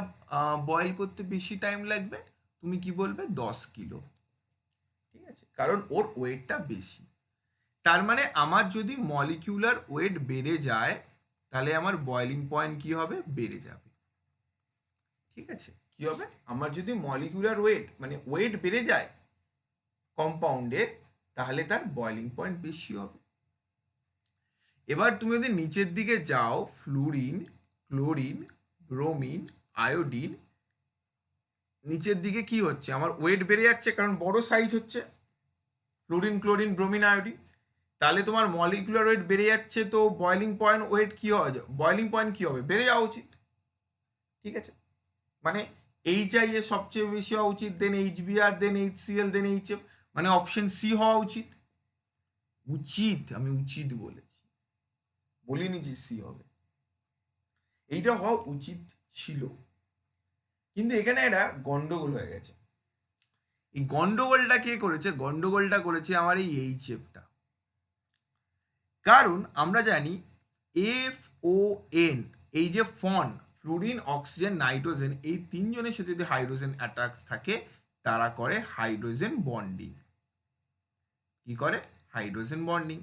[SPEAKER 1] বয়েল করতে বেশি টাইম লাগবে, তুমি কি বলবে? 10 কিলো। ঠিক আছে, কারণ ওর ওয়েটটা বেশি। তার মানে আমার যদি মলিকিউলার ওয়েট বেড়ে যায়, তাহলে আমার বয়েলিং পয়েন্ট কি হবে? বেড়ে যাবে। ঠিক আছে, কি হবে? আমার যদি মলিকিউলার ওয়েট মানে ওয়েট বেড়ে যায় কম্পাউন্ডের, তাহলে তার বয়েলিং পয়েন্ট বেশি হবে। এবার তুমি যদি নিচের দিকে যাও, ফ্লুরিন, ক্লোরিন, ব্রোমিন, আয়োডিন, নিচের দিকে কি হচ্ছে? আমার ওয়েট বেড়ে যাচ্ছে, কারণ বড় সাইজ হচ্ছে ফ্লুরিন, ক্লোরিন, ব্রোমিন, আয়োডিন। তাহলে তোমার মলিকুলার ওয়েট বেড়ে যাচ্ছে, তো বয়লিং পয়েন্ট ওয়েট কি হবে? বয়লিং পয়েন্ট কি হবে? বেড়ে যাওয়া উচিত। ঠিক আছে, মানে HI এর সবচেয়ে বেশি হওয়া উচিত, দেন HBr, দেন HCl, দেন HF, মানে অপশন সি হওয়া উচিত। উচিত, আমি উচিত বলেছি, বলিনি যে সি হবে। এইটা হওয়া উচিত ছিল, কিন্তু এখানে একটা গন্ডগোল হয়ে গেছে। এই গন্ডগোলটা কে করেছে? গন্ডগোলটা করেছে আমার এই HFটা। কারণ আমরা জানি FON, এই যে ফন, ফ্লুরিন, অক্সিজেন, নাইট্রোজেন, এই তিনজনের সাথে যদি হাইড্রোজেন অ্যাটাচ থাকে, তারা করে হাইড্রোজেন বন্ডিং। কি করে? Hydrogen bonding.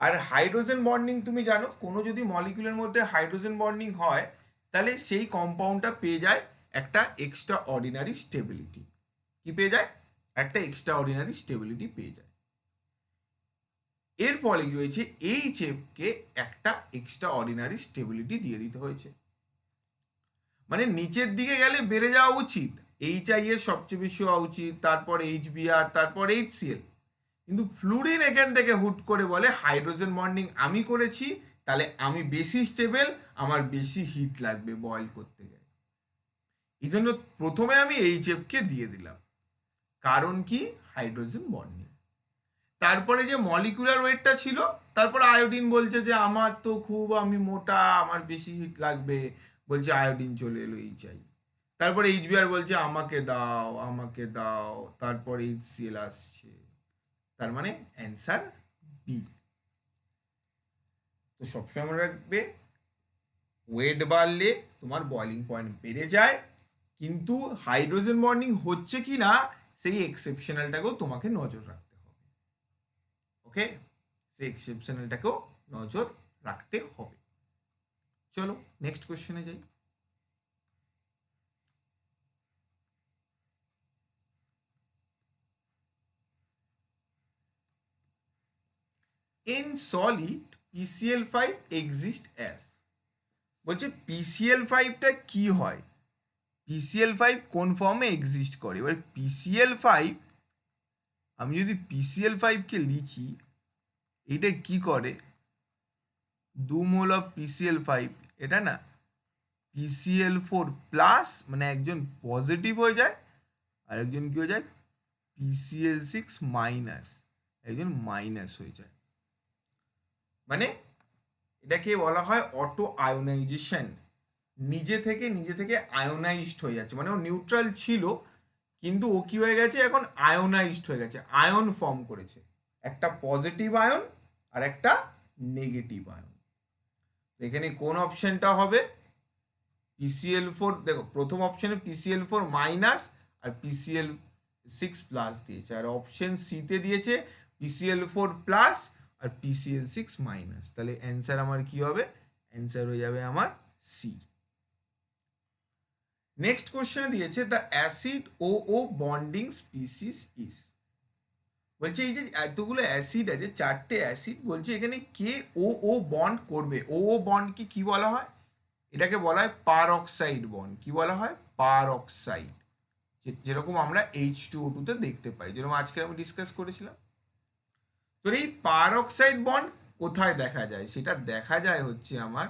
[SPEAKER 1] আর হাইড্রোজেন বন্ডিং তুমি জানো, কোনো যদি মলিকিউলের মধ্যে হাইড্রোজেন বন্ডিং হয়, তাহলে সেই কম্পাউন্ডটা পেয়ে যায় একটা এক্সট্রা অর্ডিনারি স্টেবিলিটি। কি পেয়ে যায়? একটা এক্সট্রা অর্ডিনারি স্টেবিলিটি পেয়ে যায়। এর ফলে কি হয়েছে? এই চেপকে একটা এক্সট্রা অর্ডিনারি স্টেবিলিটি দিয়ে দিতে হয়েছে। মানে নিচের দিকে গেলে বেড়ে যাওয়া উচিত, HI এর সবচেয়ে বেশি হওয়া উচিত, তারপর HBr, তারপর HCl। কিন্তু ফ্লুরিন এখান থেকে হুট করে বলে হাইড্রোজেন বন্ডিং আমি করেছি, তাহলে আমি বেশি স্টেবল, আমার বেশি হিট লাগবে বয়েল করতে গেলে। এই জন্য প্রথমে আমি HF-কে দিয়ে দিলাম। কারণ কি? Hydrogen bonding. তারপরে যে মলিকুলার ওয়েটটা ছিল, তারপরে আয়োডিন বলছে যে আমার তো খুব আমি মোটা, আমার বেশি হিট লাগবে, বলছে আয়োডিন চলে এলো HI। তারপরে HBr বলছে আমাকে দাও, আমাকে দাও, তারপর HCl আসছে। তার মানে অ্যান্সার বি। তো সবসময় মনে রাখবে, ওয়েট বাড়লে তোমার বয়লিং পয়েন্ট বেড়ে যায়, কিন্তু হাইড্রোজেন বন্ডিং হচ্ছে কি না সেই এক্সেপশনালটাকেও তোমাকে নজর রাখতে হবে। ওকে, সেই এক্সেপশনালটাকেও নজর রাখতে হবে। চলো নেক্সট কোশ্চেনে যাই। In solid, PCl5 exist as, বলছে PCl5টা কি হয়, PCl5 কোন ফর্মে এক্সিস্ট করে। এবার PCl5, আমি যদি PCl5কে লিখি, এটা কি করে, 2 মোল অফ PCl5, এটা না PCl4 প্লাস, মানে একজন পজিটিভ হয়ে যায় আর একজন কি হয়ে যায়, PCl6 মাইনাস, একজন মাইনাস হয়ে যায়। মানে এটাকে বলা হয় অটো আয়োনাইজেশন, নিজে থেকে আয়োনাইজড হয়ে যাচ্ছে, মানে ও নিউট্রাল ছিল কিন্তু ও কি হয়ে গেছে, এখন আয়োনাইজড হয়ে গেছে, আয়ন ফর্ম করেছে, একটা পজিটিভ আয়ন আর একটা নেগেটিভ আয়ন। এখানে কোন অপশনটা হবে, PCl4, দেখো প্রথম অপশনে PCl4 মাইনাস আর PCl6 প্লাস দিয়েছে, আর অপশন সিতে দিয়েছে PCl4 প্লাস আর PCl6 মাইনাস। তাহলে অ্যান্সার আমার কি হবে, অ্যান্সার হয়ে যাবে আমার সি। নেক্সট কোশ্চেনে দিয়েছে the acid O O bonding species is, বলছে এই যে এতগুলো অ্যাসিড আছে, 4টে অ্যাসিড, বলছে এখানে কে ও ও বন্ড করবে, ও ও বন্ড কি বলা হয়, এটাকে বলা হয় পারঅক্সাইড বন্ড। কি বলা হয়, পারঅক্সাইড, যেরকম আমরা H2O2 তে দেখতে পাই, যেরকম আজকে আমি ডিসকাস করেছিলাম। তো এই পারঅক্সাইড বন্ড কোথায় দেখা যায়, সেটা দেখা যায় হচ্ছে আমার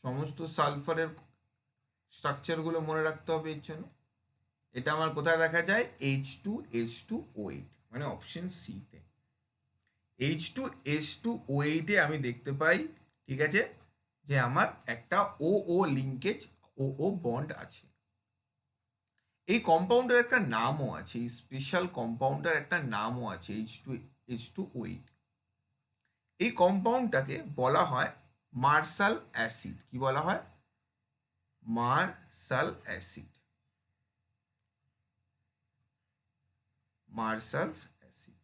[SPEAKER 1] সমস্ত সালফারের স্ট্রাকচারগুলো মনে রাখতে হবে এর জন্য। এটা আমার কোথায় দেখা যায়, H2H2O8, মানে অপশন সি তে। H2H2O8 এ আমি দেখতে পাই, ঠিক আছে, যে আমার একটা ও ও লিঙ্কেজ, ও ও বন্ড আছে। এই কম্পাউন্ডের একটা নামও আছে, এই স্পেশাল কম্পাউন্ডের একটা নামও আছে, H2H2O8। এই কম্পাউন্ডটাকে বলা হয় মার্শাল অ্যাসিড। কি বলা হয়, মার্শাল অ্যাসিড, মার্শাল অ্যাসিড।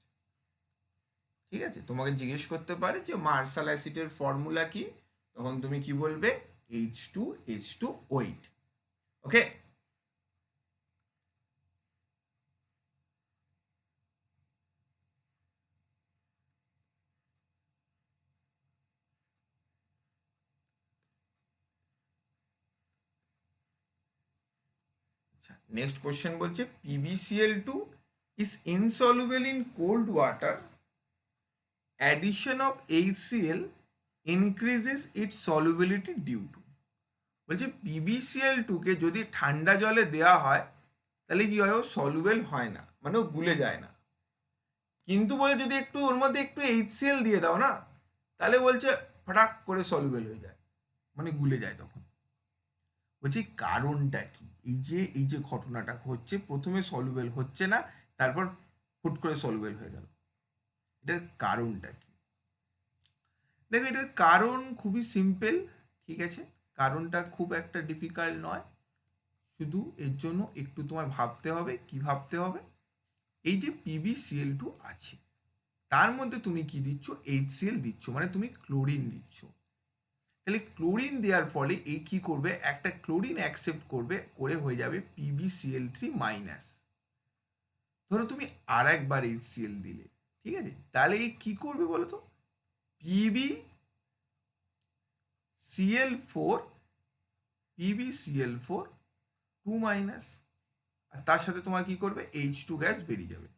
[SPEAKER 1] ঠিক আছে, তোমাকে জিজ্ঞেস করতে পারে যে মার্শাল অ্যাসিডের ফর্মুলা কি, তখন তুমি কি বলবে, H2H2O8। ওকে, নেক্সট কোশ্চেন বলছে PbCl2 is insoluble in cold water, addition of HCl increases its solubility due to, বলছে PbCl2 কে যদি ঠান্ডা জলে দেওয়া হয় তাহলে কি হয়, ও সলুবেল হয় না, মানে ও গুলে যায় না। কিন্তু বলে যদি একটু ওর মধ্যে একটু HCl দিয়ে দাও না, তাহলে বলছে ফটাক করে সলুবেল হয়ে যায়, মানে গুলে যায় তখন। বলছি কারণটা কি, এই যে ঘটনাটা হচ্ছে, প্রথমে সলুবেল হচ্ছে না, তারপর হুট করে সলুবেল হয়ে গেল, এটার কারণটা কি। দেখো এটার কারণ খুবই সিম্পল, ঠিক আছে, কারণটা খুব একটা ডিফিকাল্ট নয়, শুধু এর জন্য একটু তোমার ভাবতে হবে। কি ভাবতে হবে, এই যে PbCl2 আছে, তার মধ্যে তুমি কি দিচ্ছ, HCl দিচ্ছ, মানে তুমি ক্লোরিন দিচ্ছ। তাহলে ক্লোরিন দেওয়ার ফলে এই কি করবে, একটা ক্লোরিন অ্যাকসেপ্ট করবে, করে হয়ে যাবে PbCl3 মাইনাস। ধরো তুমি আর একবার HCl দিলে, ঠিক আছে, তাহলে এই কি করবে বলো তো, PbCl4, PbCl4 2 মাইনাস, আর তার সাথে তোমার কি করবে, H2 গ্যাস বেরিয়ে যাবে।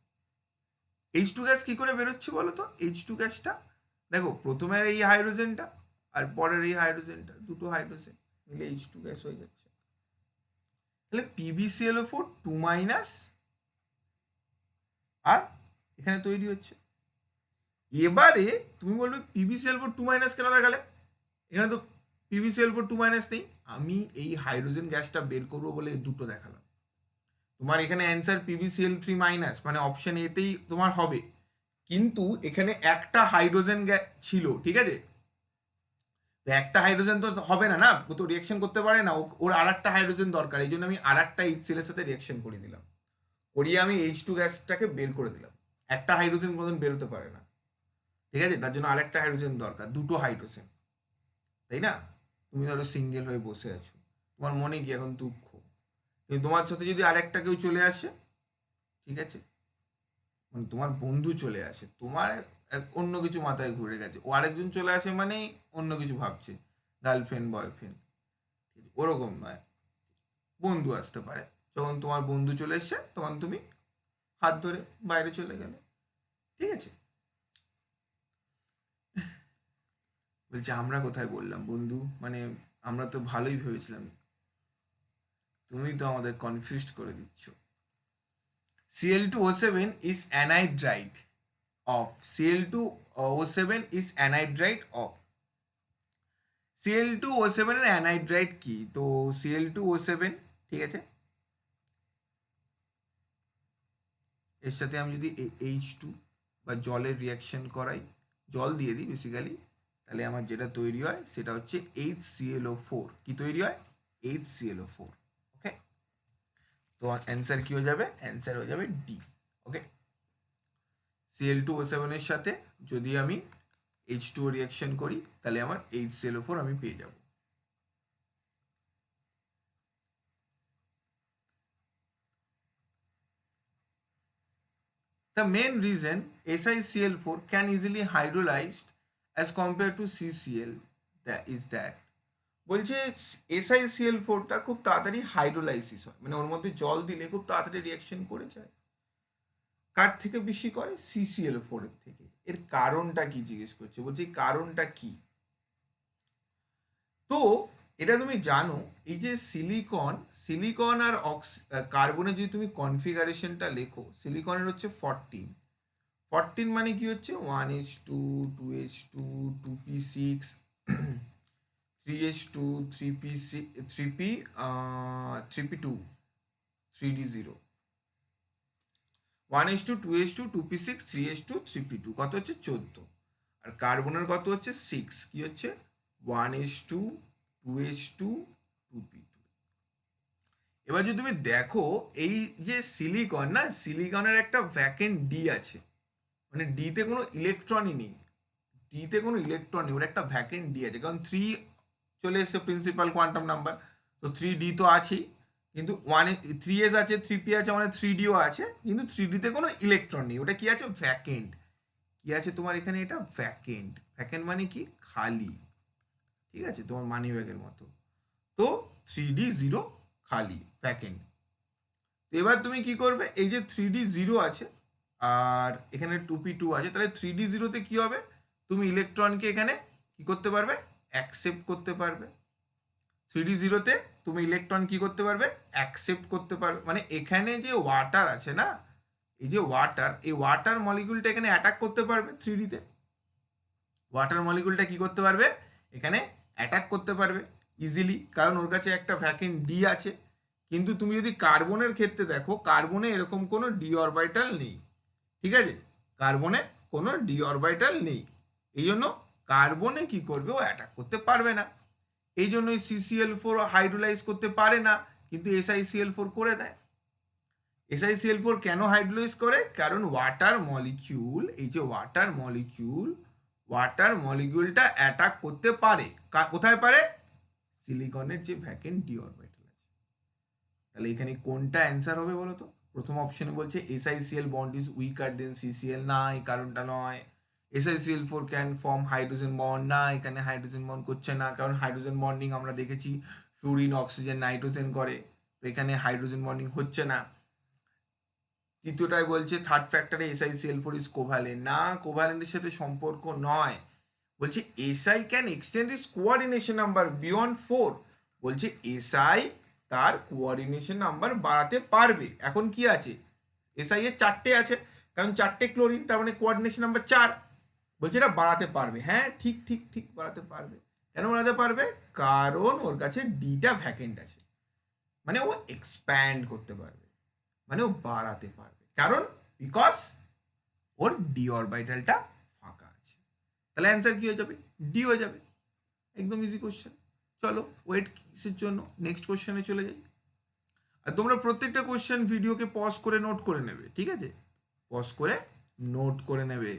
[SPEAKER 1] H2 গ্যাস কি করে বেরোচ্ছে বলো তো, H2 গ্যাসটা দেখো, প্রথমের এই হাইড্রোজেনটা আর পরের এই হাইড্রোজেনটা, দুটো হাইড্রোজেন মিলে H2 গ্যাস হয়ে যাচ্ছে। তাহলে PbCl4 2 মাইনাস, আর এখানে তৈরি হচ্ছে। এবারে তুমি বলবে PbCl4 2 মাইনাস কেন দেখালে, এখানে তো PbCl4 2 মাইনাস নেই, আমি এই হাইড্রোজেন গ্যাসটা বের করবো বলে দুটো দেখালাম। তোমার এখানে অ্যান্সার PbCl3 মাইনাস, মানে অপশন এতেই তোমার হবে, কিন্তু এখানে একটা হাইড্রোজেন ছিল, ঠিক আছে, তো একটা হাইড্রোজেন তো হবে না, না ও তো রিয়াকশন করতে পারে না, ওর আর একটা হাইড্রোজেন দরকার, এই জন্য আমি আর একটা HCl এর সাথে রিয়াকশন করে দিলাম, করিয়ে আমি H2 গ্যাসটাকে বের করে দিলাম। একটা হাইড্রোজেন কোনোদিন বেরোতে পারে না, ঠিক আছে, তার জন্য আরেকটা হাইড্রোজেন দরকার, দুটো হাইড্রোজেন, তাই না। তুমি ধরো সিঙ্গেল হয়ে বসে আছো, তোমার মনে কি এখন দুঃখ, কিন্তু তোমার সাথে যদি আরেকটা কেউ চলে আসে, ঠিক আছে, মানে তোমার বন্ধু চলে আসে, তোমার অন্য কিছু মাথায় ঘুরে গেছে, ও আরেকজন চলে আসে মানেই অন্য কিছু ভাবছে, গার্লফ্রেন্ড বয়ফ্রেন্ড, ওরকম নয়। বন্ধু আসতে পারে, যখন তোমার বন্ধু চলে এসছে তখন তুমি হাত ধরে বাইরে চলে গেলে, ঠিক আছে। বলছে আমরা কোথায় বললাম বন্ধু, মানে আমরা তো ভালোই ভেবেছিলাম, তুমি তো আমাদের কনফিউজড করে দিচ্ছ। Cl2O7 is anhydride of Cl2O7 is anhydride of Cl2O7 এর অ্যানাইড্রাইড কি? তো Cl2O7, ঠিক আছে, এর সাথে আমি যদি H2 বা জলের রিয়াকশন করাই, জল দিয়ে দিই বেসিক্যালি, তাহলে আমার যেটা তৈরি হয় সেটা হচ্ছে HClO4। কি তৈরি হয়? HClO4। ওকে, তো অ্যান্সার কি হয়ে যাবে? অ্যান্সার হয়ে যাবে ডি। ওকে, Cl2O7 এর সাথে যদি আমি H2O রিয়াকশন করি তাহলে আমার HClO4 আমি পেয়ে যাব। The main reason SiCl4 can easily hydrolyze as compared to CCl is that, বলছে SiCl4টা খুব তাড়াতাড়ি হাইড্রোলাইসিস হয়, মানে ওর মধ্যে জল দিলে খুব তাড়াতাড়ি রিয়াকশন করে যায়। কার থেকে বেশি করে? CCl4 এর থেকে। এর কারণটা কি জিজ্ঞেস করছে, বলছে কারণটা কি? তো এটা তুমি জানো, এই যে সিলিকন আর কার্বনের যদি তুমি কনফিগারেশনটা লেখো, সিলিকনের হচ্ছে 14 মানে কি হচ্ছে 1h2 2h2 2p6 3h2 3p 3p2 3d0 1h2 2h2 2p6 3h2 3p2 কত হচ্ছে 14। আর কার্বনের কত হচ্ছে 6, কি হচ্ছে 1h2 2h2 2p2। এবার যদি তুমি দেখো এই যে সিলিকন না, সিলিকনের একটা ভ্যাকেন্ট ডি আছে, মানে ডিতে কোনো ইলেকট্রনই নেই, ডিতে কোনো ইলেকট্রন নেই, ওর একটা ভ্যাকেন্ট ডি আছে, কারণ 3 চলে এসছে প্রিন্সিপাল কোয়ান্টাম নাম্বার, তো 3d তো আছেই, কিন্তু 3s আছে 3p আছে, মানে 3dও আছে, কিন্তু 3dতে কোনো ইলেকট্রন নেই, ওটা কি আছে? ভ্যাকেন্ট। কি আছে তোমার এখানে? এটা ভ্যাকেন্ট। ভ্যাকেন্ট মানে কি? খালি, ঠিক আছে, তোমার মানি ব্যাগের মতো। তো 3d0 খালি, ভ্যাকেন্ট। তো এবার তুমি কি করবে, এই যে 3d0 আছে আর এখানে 2p2 আছে, তাহলে 3d0তে কি হবে? তুমি ইলেকট্রনকে এখানে কি করতে পারবে? অ্যাকসেপ্ট করতে পারবে। 3d0তে তুমি ইলেকট্রন কি করতে পারবে? অ্যাকসেপ্ট করতে পারবে, মানে এখানে যে ওয়াটার আছে না, এই যে ওয়াটার, এই ওয়াটার মলিকুলটা এখানে অ্যাটাক করতে পারবে 3dতে। ওয়াটার মলিকুলটা কি করতে পারবে? এখানে অ্যাটাক করতে পারবে ইজিলি, কারণ ওর কাছে একটা ভ্যাকেন্ট ডি আছে। কিন্তু তুমি যদি কার্বনের ক্ষেত্রে দেখো, কার্বনে এরকম কোনো ডি অরবিটাল নেই, ঠিক আছে, কার্বনে কোনো ডি অরবিটাল নেই, এই জন্য কার্বনে কি করবে? ও অ্যাটাক করতে পারবে না, এই জন্যই CCl4 হাইড্রোলাইজ করতে পারে না, কিন্তু SiCl4 করে দেয়। SiCl4 কেন হাইড্রোলাইজ করে? কারণ ওয়াটার মলিকিউল, এই যে ওয়াটার মলিকিউলটা অ্যাটাক করতে পারে, কোথায় পারে? সিলিকনের যে ভ্যাকেন্ট ডি অরবিটাল আছে। তাহলে এখানে কোনটা অ্যান্সার হবে বলো তো? প্রথম অপশনে বলছে SiCl bond is weaker than CCl, না এই কারণটা নয়। SiCl4 can form hydrogen bond, না এখানে হাইড্রোজেন বন্ড করছে না, কারণ হাইড্রোজেন বন্ডিং আমরা দেখেছি ফ্লুরিন অক্সিজেন নাইট্রোজেন করে, তো এখানে হাইড্রোজেন বন্ডিং হচ্ছে না। তৃতীয়টায় বলছে থার্ড ফ্যাক্টরে SiCl4 ইজ কোভ্যালেন্ট, না কোভ্যালেন্টের সাথে সম্পর্ক নয়। বলছে Si can extend is coordination number beyond 4, বলছে Si তার কোঅর্ডিনেশন নাম্বার বাড়াতে পারবে। এখন কি আছে? Si এর 4টে আছে, কারণ 4টে ক্লোরিন, তার মানে কোঅর্ডিনেশন নাম্বার 4, বলছে এটা বাড়াতে পারবে। হ্যাঁ ঠিক ঠিক ঠিক, বাড়াতে পারবে। কেন বাড়াতে পারবে? কারণ ওর কাছে ডিটা ভ্যাকেন্ট আছে, মানে ও এক্সপ্যান্ড করতে পারবে, মানে ও বাড়াতে পারবে, কারণ বিকজ ওর ডি অরবিটালটা ফাঁকা আছে। তাহলে অ্যান্সার কি হয়ে যাবে? ডি হয়ে যাবে। একদম ইজি কোশ্চেন। চলো ওয়েট কিসের জন্য, নেক্সট কোশ্চেনে চলে যাই। আর তোমরা প্রত্যেকটা কোশ্চেন ভিডিওকে পজ করে নোট করে নেবে, ঠিক আছে, পজ করে নোট করে নেবে।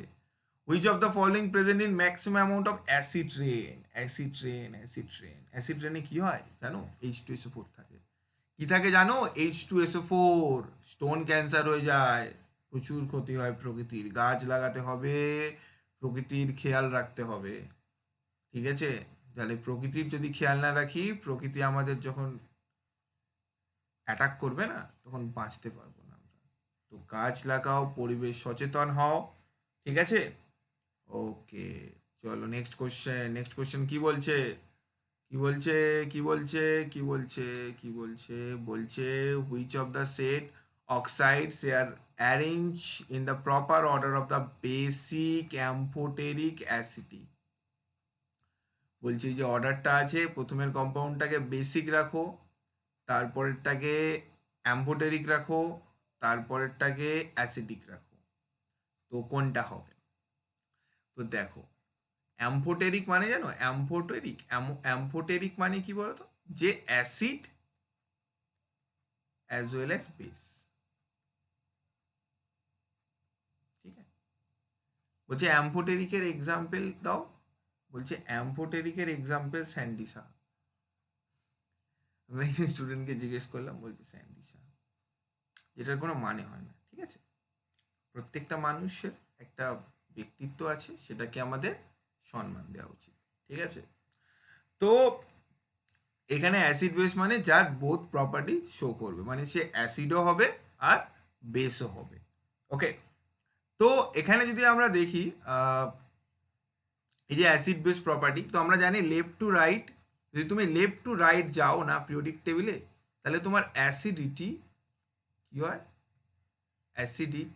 [SPEAKER 1] Which of the following present in maximum amount of acid rain? Acid রেনে কি হয় জানো? H2SO4 থাকে। কি থাকে জানো? H2SO4। স্টোন ক্যান্সার হয়ে যায়, প্রচুর ক্ষতি হয় প্রকৃতির। গাছ লাগাতে হবে, প্রকৃতির খেয়াল রাখতে হবে, ঠিক আছে? তাহলে প্রকৃতির যদি খেয়াল না রাখি, প্রকৃতি আমাদের যখন অ্যাটাক করবে না, তখন বাঁচতে পারবো না আমরা। তো গাছ লাগাও, পরিবেশ সচেতন হও, ঠিক আছে? ওকে, চলো নেক্সট কোশ্চেন। নেক্সট কোশ্চেন কি বলছে? কি বলছে? কি বলছে? কি বলছে? কি বলছে? বলছে which of the set oxides are arranged in the proper order of the basic amphoteric acidity। বলছে যে অর্ডারটা আছে, প্রথমের কম্পাউন্ডটাকে বেসিক রাখো, তারপরেরটাকে অ্যাম্ফোটেরিক রাখো, তারপরেরটাকে অ্যাসিডিক রাখো। তো কোনটা হবে? তো দেখো, অ্যাম্ফোটেরিক মানে জানো? অ্যাম্ফোটেরিক মানে কি বলতো? যে acid as well as base, ঠিক আছে? বলছে অ্যাম্ফোটেরিকের এক্সাম্পল দাও। বলছে অ্যাম্ফোটেরিকের এক্সাম্পল স্যান্ডিসা। আমি একজন স্টুডেন্টকে জিজ্ঞেস করলাম, বলছে স্যান্ডিসা, যেটার কোনো মানে হয় না, ঠিক আছে? প্রত্যেকটা মানুষের একটা ব্যক্তিত্ব আছে, সেটাকে আমাদের সম্মান দেওয়া উচিত, ঠিক আছে? তো এখানে অ্যাসিড বেস মানে যার বোথ প্রপার্টি শো করবে, মানে সে অ্যাসিডও হবে আর বেসও হবে। ওকে, তো এখানে যদি আমরা দেখি এই যে অ্যাসিড বেস প্রপার্টি, তো আমরা জানি লেফট টু রাইট, যদি তুমি লেফট টু রাইট যাও না পিরিয়ডিক টেবিলে, তাহলে তোমার অ্যাসিডিটি কি হয়? অ্যাসিডিক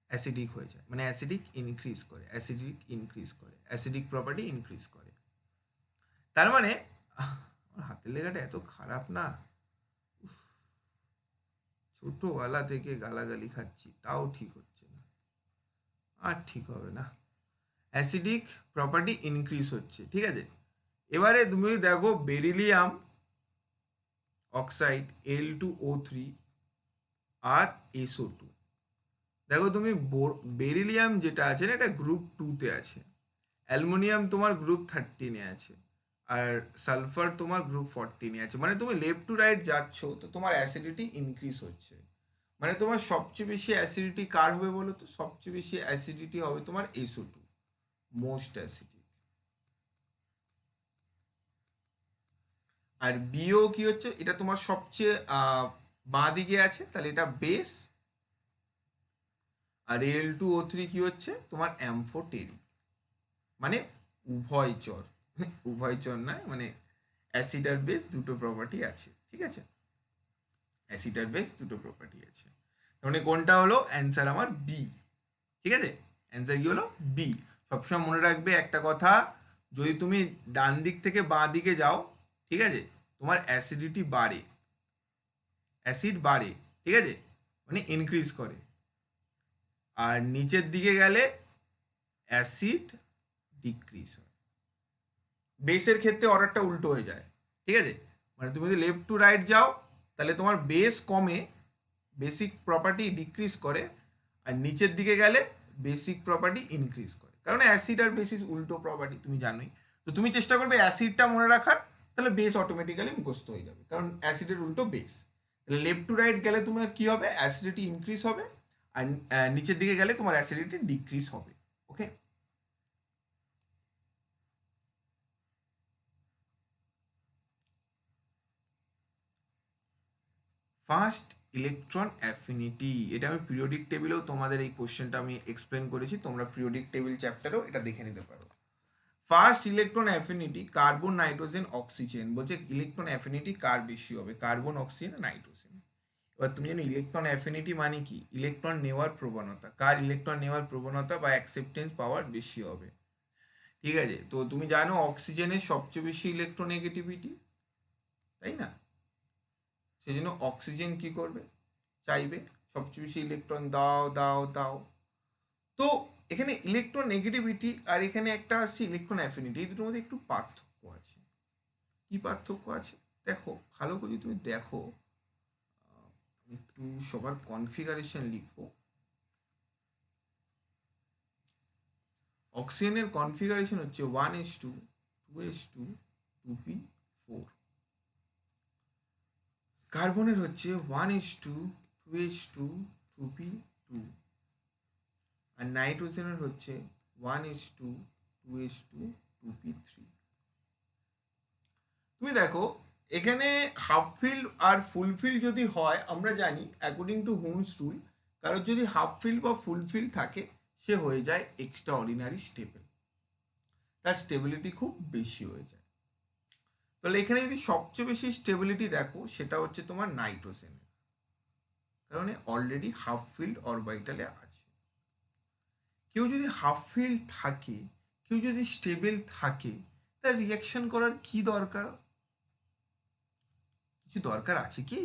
[SPEAKER 1] অ্যাসিডিক হয়ে যায়, মানে অ্যাসিডিক ইনক্রিজ করে, অ্যাসিডিক ইনক্রিজ করে, অ্যাসিডিক প্রপার্টি ইনক্রিজ করে। তার মানে আমার হাতের লেখাটা এত খারাপ না, ছোটবেলা থেকে গালাগালি খাচ্ছি, তাও ঠিক হচ্ছে না, আর ঠিক হবে না। অ্যাসিডিক প্রপার্টি ইনক্রিজ হচ্ছে, ঠিক আছে? এবারে তুমি দেখো বেরিলিয়াম অক্সাইড L2O3 আর SO2, দেখো তুমি বেরিলিয়াম যেটা আছে না, এটা গ্রুপ 2-তে আছে, অ্যালুমিনিয়াম তোমার গ্রুপ 13-এ আছে, আর সালফার তোমার গ্রুপ 14-এ আছে। মানে তুমি লেফট টু রাইট যাচ্ছ, তো তোমার অ্যাসিডিটি ইনক্রিজ হচ্ছে। মানে তোমার সবচেয়ে বেশি অ্যাসিডিটি কার হবে বলো তো? সবচেয়ে বেশি অ্যাসিডিটি হবে তোমার SO2, মোস্ট অ্যাসিডিক। আর বিও কি হচ্ছে? এটা তোমার সবচেয়ে বাঁ দিকে আছে, তাহলে এটা বেস। আর L2O3 কি হচ্ছে? তোমার অ্যাম্ফোটেরিক, মানে উভয়চর। উভয়চর নয়, মানে অ্যাসিড আর বেস দুটো প্রপার্টি আছে, ঠিক আছে? অ্যাসিড আর বেস দুটো প্রপার্টি আছে, মানে কোনটা হলো অ্যান্সার? আমার বি, ঠিক আছে? অ্যান্সার কি হলো? বি। সবসময় মনে রাখবে একটা কথা, যদি তুমি ডান দিক থেকে বাঁ দিকে যাও, ঠিক আছে, তোমার অ্যাসিডিটি বাড়ে, অ্যাসিড বাড়ে, ঠিক আছে, মানে ইনক্রিজ করে। আর নিচের দিকে গেলে অ্যাসিড ডিক্রিজ হয়। বেসের ক্ষেত্রে অর্ডারটা উল্টো হয়ে যায়, ঠিক আছে? মানে তুমি যদি লেফট টু রাইট যাও, তাহলে তোমার বেস কমে, বেসিক প্রপার্টি ডিক্রিজ করে, আর নিচের দিকে গেলে বেসিক প্রপার্টি ইনক্রিজ করে, কারণ অ্যাসিড আর বেসিস উল্টো প্রপার্টি, তুমি জানোই। তো তুমি চেষ্টা করবে অ্যাসিডটা মনে রাখার, তাহলে বেস অটোমেটিক্যালি মুখস্থ হয়ে যাবে, কারণ অ্যাসিডের উল্টো বেস। তাহলে লেফট টু রাইট গেলে তোমার কি হবে? অ্যাসিডিটি ইনক্রিজ হবে, আর নিচের দিকে গেলে তোমার অ্যাসিডিটি ডিক্রিজ হবে। ওকে, ফার্স্ট ইলেকট্রন অ্যাফিনিটি, এটা আমি পিরিয়ডিক টেবিলেও তোমাদের এই কোশ্চেনটা আমি এক্সপ্লেন করেছি, তোমরা পিরিয়ডিক টেবিল চ্যাপ্টারেও এটা দেখে নিতে পারো। First electron affinity carbon, nitrogen, oxygen. বলছে ইলেকট্রন অ্যাফিনিটি কার বেশি হবে? Carbon, oxygen, nitrogen. এবার তুমি জানো ইলেকট্রন অ্যাফিনিটি মানে কি? ইলেকট্রন নেওয়ার প্রবণতা, কার ইলেকট্রন নেওয়ার প্রবণতা বা অ্যাকসেপ্টেন্স পাওয়ার বেশি হবে, ঠিক আছে? তো তুমি জানো অক্সিজেনের সবচেয়ে বেশি ইলেকট্রোনেগেটিভিটি, তাই না? সেই জন্য অক্সিজেন কি করবে? চাইবে সবচেয়ে বেশি ইলেকট্রন দাও দাও দাও। তো এখানে ইলেকট্রন নেগেটিভিটি আর এখানে একটা আছে ইলেকট্রন অ্যাফিনিটি, এই দুটোর মধ্যে একটু পার্থক্য আছে। কি পার্থক্য আছে? দেখো ভালো করে তুমি দেখো, একটু সবার কনফিগারেশন লিখবো। অক্সিজেনের কনফিগারেশন হচ্ছে 1s2 2s2 2p4। কার্বনের হচ্ছে 1s2 2s2 2p 2, আর নাইট্রোজেনের হচ্ছে 1:2, 2:2, 2p3। তুমি দেখো এখানে হাফ ফিল্ড আর ফুল ফিল্ড যদি হয়, আমরা জানি অ্যাকর্ডিং টু হুমস রুল, কারোর যদি হাফ ফিল্ড বা ফুল ফিল্ড থাকে সে হয়ে যায় এক্সট্রা অর্ডিনারি স্টেবল, তার স্টেবিলিটি খুব বেশি হয়ে যায়। তাহলে এখানে যদি সবচেয়ে বেশি স্টেবিলিটি দেখো সেটা হচ্ছে তোমার নাইট্রোজেনের, কারণ অলরেডি হাফ ফিল্ড অরবিটালে আছে। কেউ যদি হাফ ফিল্ড থাকে, কেউ যদি স্টেবল থাকে, তার রিয়াকশন করার কি দরকার? কিছু দরকার আছে কি?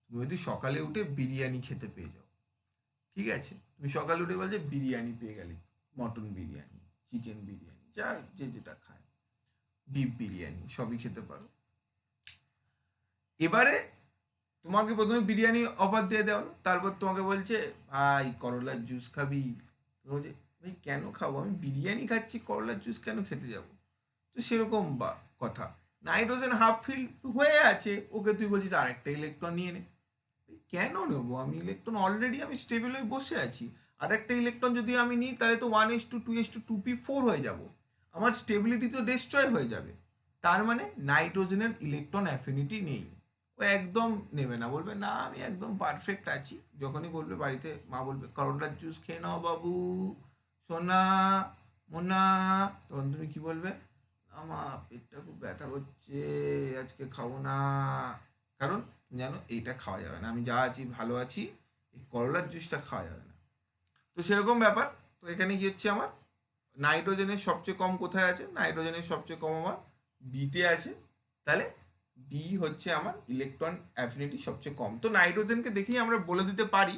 [SPEAKER 1] তুমি যদি সকালে উঠে বিরিয়ানি খেতে পেয়ে যাও, ঠিক আছে, তুমি সকালে উঠে বলছে বিরিয়ানি পেয়ে গেলে, মটন বিরিয়ানি, চিকেন বিরিয়ানি, যা যে যেটা খায়, বিফ বিরিয়ানি, সবই খেতে পারো। এবারে তোমাকে প্রথমে বিরিয়ানি অফার দিয়ে দেওয়া হলো, তারপর তোমাকে বলছে ভাই করলার জুস খাবি, তুমি বলছে ভাই কেন খাবো, আমি বিরিয়ানি খাচ্ছি, করলার জুস কেন খেতে যাব? তো সেরকম বা কথা, নাইট্রোজেন হাফ ফিল্ড হয়ে আছে, ওকে তুই বলছিস আরেকটা ইলেকট্রন নিয়ে নে। কেন নেবো আমি ইলেকট্রন, অলরেডি আমি স্টেবল হয়ে বসে আছি, আর একটা ইলেকট্রন যদি আমি নিই তাহলে তো 1:2, 2:2, 2p4 হয়ে যাব, আমার স্টেবিলিটি তো ডিস্ট্রয় হয়ে যাবে। তার মানে নাইট্রোজেনের ইলেকট্রন অ্যাফিনিটি নেই, ও একদম নেবে না, বলবে না আমি একদম পারফেক্ট আছি। যখনই বলবে বাড়িতে, মা বলবে করলার জুস খেয়ে নাও বাবু, সোনা, মোনা, তখন তুমি কি বলবে? আমার পেটটা খুব ব্যথা করছে, আজকে খাবো না, কারণ জানো এইটা খাওয়া যাবে না, আমি যা আছি ভালো আছি, এই করলার জুসটা খাওয়া যাবে না। তো সেরকম ব্যাপার। তো এখানে কি হচ্ছে আমার, নাইট্রোজেনের সবচেয়ে কম কোথায় আছে? নাইট্রোজেনের সবচেয়ে কম আমার বিতে আছে, তাহলে বি হচ্ছে আমার ইলেকট্রন অ্যাফিনিটি সবচেয়ে কম। তো নাইট্রোজেনকে দেখেই আমরা বলে দিতে পারি,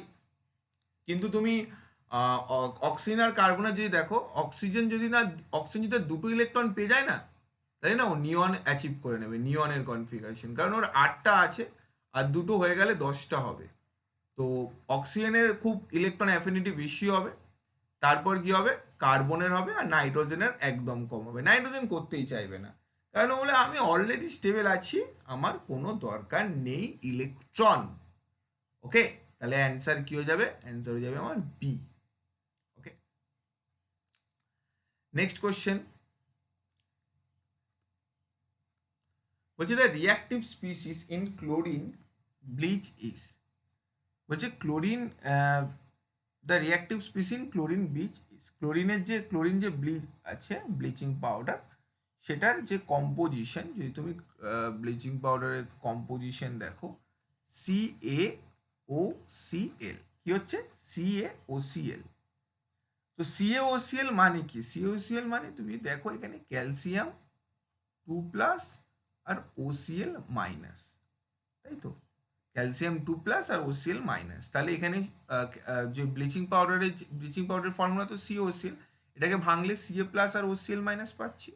[SPEAKER 1] কিন্তু তুমি অক্সিজেন আর কার্বনের যদি দেখো, অক্সিজেন যদি না, অক্সিজেন যদি দুটো ইলেকট্রন পেয়ে যায় না, তাই না ও নিয়ন অ্যাচিভ করে নেবে, নিয়নের কনফিগারেশন, কারণ ওর 8টা আছে, আর দুটো হয়ে গেলে 10টা হবে। তো অক্সিজেনের খুব ইলেকট্রন অ্যাফিনিটি বেশি হবে, তারপর কি হবে, কার্বনের হবে, আর নাইট্রোজেনের একদম কম হবে। নাইট্রোজেন করতেই চাইবে না, কারণ বলে আমি অলরেডি স্টেবল আছি, আমার কোনো দরকার নেই ইলেকট্রন। ওকে, তাহলে অ্যান্সার কি হয়ে যাবে? অ্যান্সার হয়ে যাবে আমার বি। ওকে, নেক্সট কোশ্চেন বলছে the reactive species in chlorine bleach is, বলছে chlorine, the reactive species in chlorine bleach is, ক্লোরিনের যে ক্লোরিন যে ব্লিচ আছে, ব্লিচিং পাউডার, সেটার যে কম্পোজিশন, যদি তুমি ব্লিচিং পাউডারের কম্পোজিশন দেখো, CaOCl, কি হচ্ছে CaOCl। তো CaOCl মানে কি? CaOCl মানে তুমি দেখো এখানে ক্যালসিয়াম 2+ আর OCl মাইনাস, তাই তো, ক্যালসিয়াম 2+ আর OCl মাইনাস। তাহলে এখানে যে ব্লিচিং পাউডারের ফর্মুলা তো CaOCl, এটাকে ভাঙলে Ca+ আর OCl মাইনাস পাচ্ছি।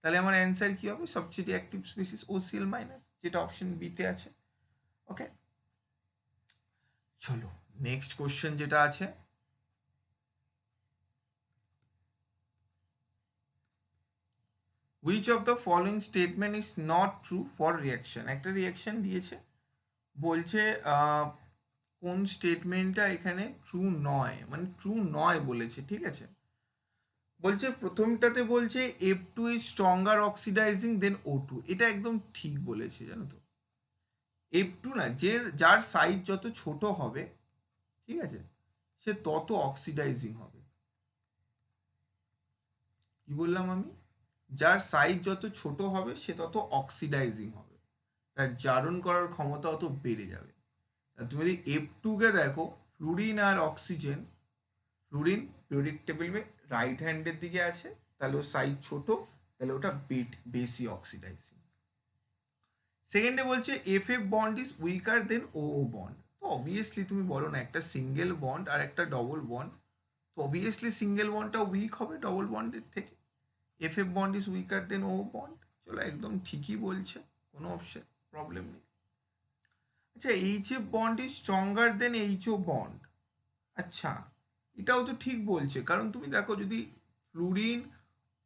[SPEAKER 1] তাহলে আমার অ্যান্সার কি হবে? সবচেয়ে রিঅ্যাক্টিভ স্পিসিস OCl মাইনাস, যেটা অপশন বিতে আছে। ওকে, চলো নেক্সট কোশ্চেন যেটা আছে, which of the following statement is not true for reaction. একটা রিয়াকশন দিয়েছে, বলছে কোন স্টেটমেন্টটা এখানে ট্রু নয়, মানে ট্রু নয় বলেছে, ঠিক আছে। বলছে প্রথমটাতে বলছে F2 is stronger oxidising then O2, এটা একদম ঠিক বলেছে, জানো তো। F2 না, যার সাইজ যত ছোট হবে, ঠিক আছে, সে তত অক্সিডাইজিং হবে। কি বললাম আমি? যার সাইজ যত ছোট হবে সে তত অক্সিডাইজিং হবে, তার জারণ করার ক্ষমতা অত বেড়ে যাবে। তুমি যদি F2 কে দেখো, ফ্লুরিন আর অক্সিজেন, ফ্লুরিন পিরিয়ডিক টেবিলে রাইট হ্যান্ডের দিকে আছে, তাহলে ওর সাইজ ছোট, তাহলে ওটা বেশি অক্সিডাইজিং। সেকেন্ডে বলছে F bond is weaker than O bond. তো অবভিয়াসলি তুমি বলো না, একটা সিঙ্গেল বন্ড আর একটা ডবল বন্ড, তো অবভিয়াসলি সিঙ্গেল বন্ডটা উইক হবে ডবল বন্ডের থেকে। F bond is weaker than O bond, চলো একদম ঠিকই বলছে, কোনো অপশন প্রবলেম নেই। আচ্ছা, HF bond is stronger then HO bond, আচ্ছা এটাও তো ঠিক বলছে, কারণ তুমি দেখো যদি ফ্লুরিন,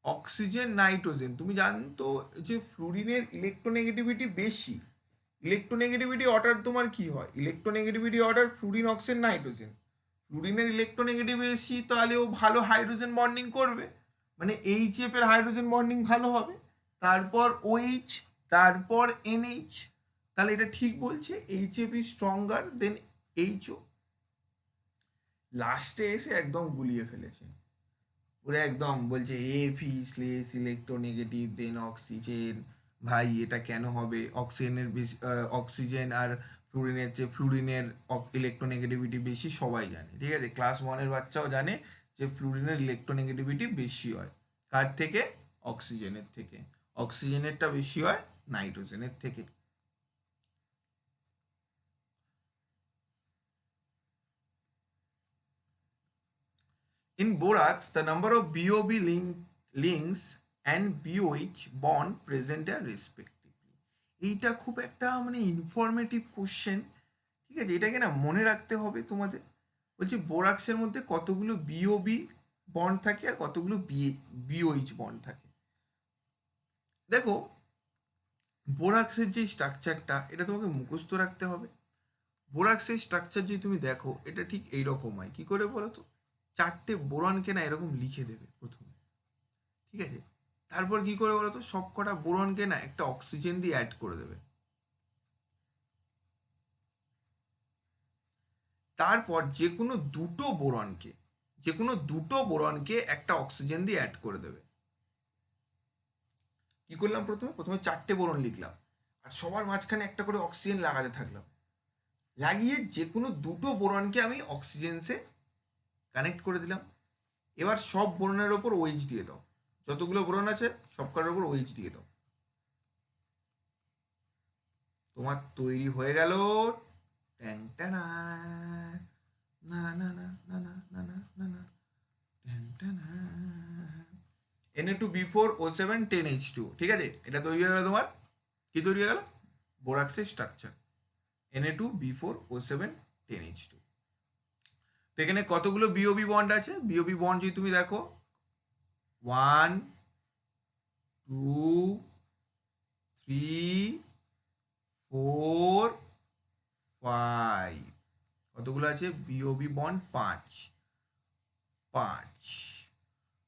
[SPEAKER 1] অক্সিজেন, নাইট্রোজেন, তুমি জানতো যে ফ্লুরিনের ইলেকট্রোনেগেটিভিটি বেশি, ইলেকট্রোনেগেটিভিটি অর্ডার তোমার কি হয়? Electronegativity order fluorine, oxygen, nitrogen. ফ্লুরিনের ইলেকট্রোনেগেটিভ বেশি, তাহলে ও ভালো হাইড্রোজেন বন্ডিং করবে, মানে এইচএফ এর হাইড্রোজেন বন্ডিং ভালো হবে, তারপর ওএইচ, তারপর এনএইচ, তাহলে এটা ঠিক বলছে HF is stronger than HO. লাস্টে এসে একদম গুলিয়ে ফেলেছে, পুরো একদম বলছে F is less electronegative than oxygen. ভাই এটা কেন হবে? অক্সিজেনের বেশি, অক্সিজেন আর ফ্লুরিনের চেয়ে ফ্লুরিনের ইলেকট্রোনেগেটিভিটি বেশি, সবাই জানে, ঠিক আছে, ক্লাস ওয়ানের বাচ্চাও জানে যে ফ্লুরিনের ইলেকট্রোনেগেটিভিটি বেশি হয় কার থেকে? অক্সিজেনের থেকে। অক্সিজেনেরটা বেশি হয় নাইট্রোজেনের থেকে। In borax, the number of BOB links and BOH bond present are respectively. এইটা খুব একটা মানে ইনফরমেটিভ কোশ্চেন, ঠিক আছে, এটাকে না মনে রাখতে হবে তোমাদের। বলছি বোরাক্সের মধ্যে কতগুলো বিওবি বন্ড থাকে আর কতগুলো বিওইচ বন্ড থাকে। দেখো বোরাক্সের যে স্ট্রাকচারটা, এটা তোমাকে মুখস্থ রাখতে হবে। বোরাক্সের স্ট্রাকচার যদি তুমি দেখো, এটা ঠিক এইরকম হয়। কি করে বলো তো? চারটে বোরনকে না এরকম লিখে দেবে প্রথমে, ঠিক আছে, তারপর কি করে বলো তো, সব কটা বোরনকে না একটা অক্সিজেন দিয়ে অ্যাড করে দেবে, তারপর যে কোনো দুটো বোরনকে একটা অক্সিজেন দিয়ে অ্যাড করে দেবে। কি করলাম? প্রথমে চারটে বোরন লিখলাম, আর সবার মাঝখানে একটা করে অক্সিজেন লাগাতে থাকলাম, লাগিয়ে যে কোনো দুটো বোরনকে আমি অক্সিজেন্সে কানেক্ট করে দিলাম। এবার সব বোরনের ওপর ওএইচ দিয়ে দাও, যতগুলো বোরন আছে সবকটার ওপর ওএইচ দিয়ে দাও। তোমার তৈরি হয়ে গেল ট্যাং টানা, না না না না না না না না না, ট্যাং টানা, Na2B4O7 10H2, ঠিক আছে, এটা তৈরি হয়ে গেল তোমার। কি তৈরি হয়ে গেল? বোরাক্সের স্ট্রাকচার Na2B4O7 10H2। তো এখানে কতগুলো বিওবি বন্ড আছে? বিওবি বন্ড যদি তুমি দেখো, 1 2 3 4 5, কতগুলো আছে? BOB bond 5।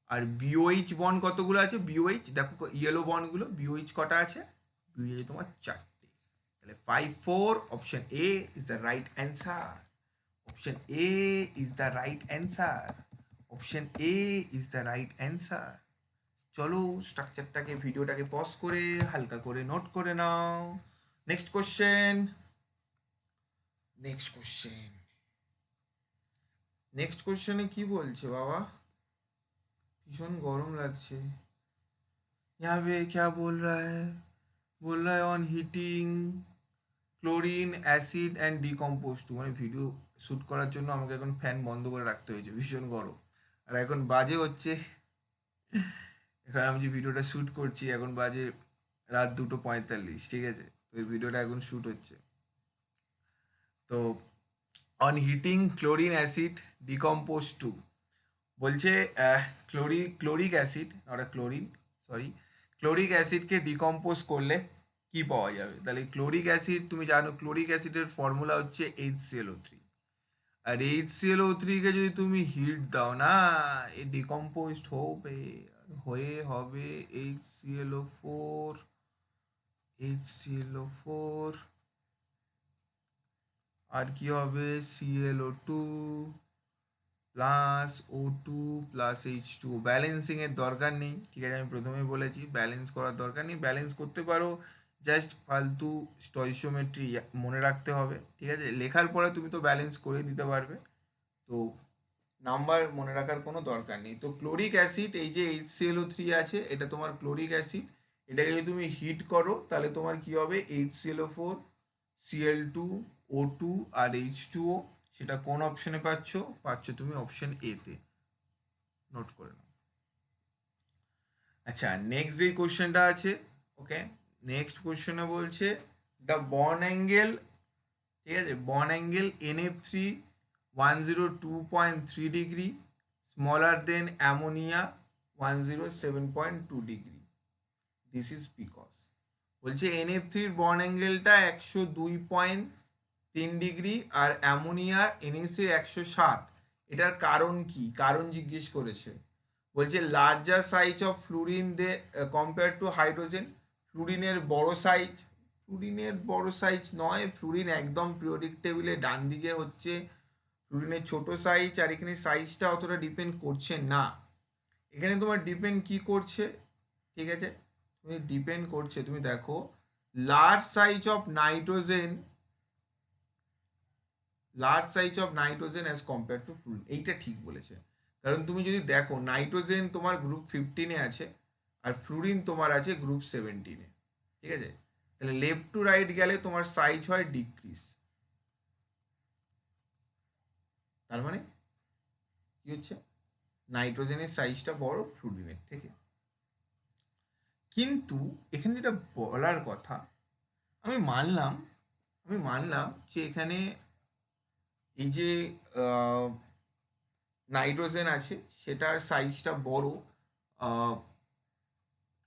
[SPEAKER 1] আর বিওএইচ বন্ড কতগুলো আছে? বিওএইচ দেখো ইয়েলো বন্ডগুলো, বিওএইচ কটা আছে? বিওএইচ তোমার 4টে। তাহলে 5 4, option A is the right answer. Option A is the right answer. Option A is the right answer. চলো স্ট্রাকচারটাকে, ভিডিওটাকে পজ করে হালকা করে নোট করে নাও। Next question, next question, next কোশ্চেনে কি বলছে বাবা? भीषण गरम লাগছে। यहाँ पे क्या बोल रहा है on heating chlorine acid and decompose to, মানে ভিডিও শ্যুট করার জন্য আমাকে এখন ফ্যান বন্ধ করে রাখতে হয়েছে, ভীষণ গরম। আর এখন বাজে হচ্ছে, এখন আমি যে ভিডিওটা শ্যুট করছি এখন বাজে রাত 2:45, ঠিক আছে, তো এই ভিডিওটা এখন শ্যুট হচ্ছে। তো on heating chlorine acid decompose to বলছে, chloric acid, not chlorine, sorry, chloric অ্যাসিডকে ডিকম্পোজ করলে কি পাওয়া যাবে? তাহলে ক্লোরিক অ্যাসিড, তুমি জানো ক্লোরিক অ্যাসিডের ফর্মুলা হচ্ছে HClO3, আর HClO3কে যদি তুমি হিট দাও না, এ ডিকম্পোজড হবে, হবে HClO4, HClO4, আর কি হবে? ClO2 plus O2 plus H2। ব্যালেন্সিংয়ের দরকার নেই, ঠিক আছে, আমি প্রথমেই বলেছি ব্যালেন্স করার দরকার নেই। ব্যালেন্স করতে পারো, জাস্ট ফালতু স্টয়সিওমেট্রি মনে রাখতে হবে, ঠিক আছে, লেখার পরে তুমি তো ব্যালেন্স করে দিতে পারবে, তো নাম্বার মনে রাখার কোনো দরকার নেই। তো ক্লোরিক অ্যাসিড, এই যে HClO3 আছে, এটা তোমার ক্লোরিক অ্যাসিড, এটাকে যদি তুমি হিট করো তাহলে তোমার কি হবে? HClO4, Cl2, O2 আর H2O। সেটা কোন অপশনে পাচ্ছ তুমি অপশন এ তে, নোট করে নাও। আচ্ছা নেক্সট যে কোশ্চেনটা আছে, ওকে, নেক্সট কোশ্চেনে বলছে দ্য বন্ড অ্যাঙ্গেল, ঠিক আছে, bond angle NF3 102.3 degree smaller than ammonia 107.2 degree, this is because, বলছে NF3 বন্ড অ্যাঙ্গেলটা 102.3 ডিগ্রি আর অ্যামোনিয়ার NaC 107, এটার কারণ কি, কারণ জিজ্ঞেস করেছে। বলছে larger size of fluorine the compare to hydrogen. ফ্লুরিনের বড় সাইজ, ফ্লুরিনের বড় সাইজ নয়, ফ্লুরিন একদম পিরিয়ডিক টেবিলে ডান দিকে হচ্ছে ফ্লুরিনের ছোট সাইজ, আর এখানে সাইজটা অতটা ডিপেন্ড করছে না। এখানে তোমার ডিপেন্ড কি করছে, ঠিক আছে, তুমি ডিপেন্ড করছে, তুমি দেখো large size of nitrogen, large size of nitrogen as compare to fluorine, এইটা ঠিক বলেছে। কারণ তুমি যদি দেখো নাইট্রোজেন তোমার গ্রুপ 15-এ আছে আর ফ্লুরিন তোমার আছে গ্রুপ 17-এ, ঠিক আছে, তাহলে লেফট টু রাইট গেলে তোমার সাইজ হয় ডিক্রিজ। তার মানে কি হচ্ছে, নাইট্রোজেনের সাইজটা বড় ফ্লুরিনের থেকে। কিন্তু এখানে যেটা বলার কথা, আমি মানলাম, আমি মানলাম যে এখানে এই যে নাইট্রোজেন আছে সেটার সাইজটা বড়, আহ,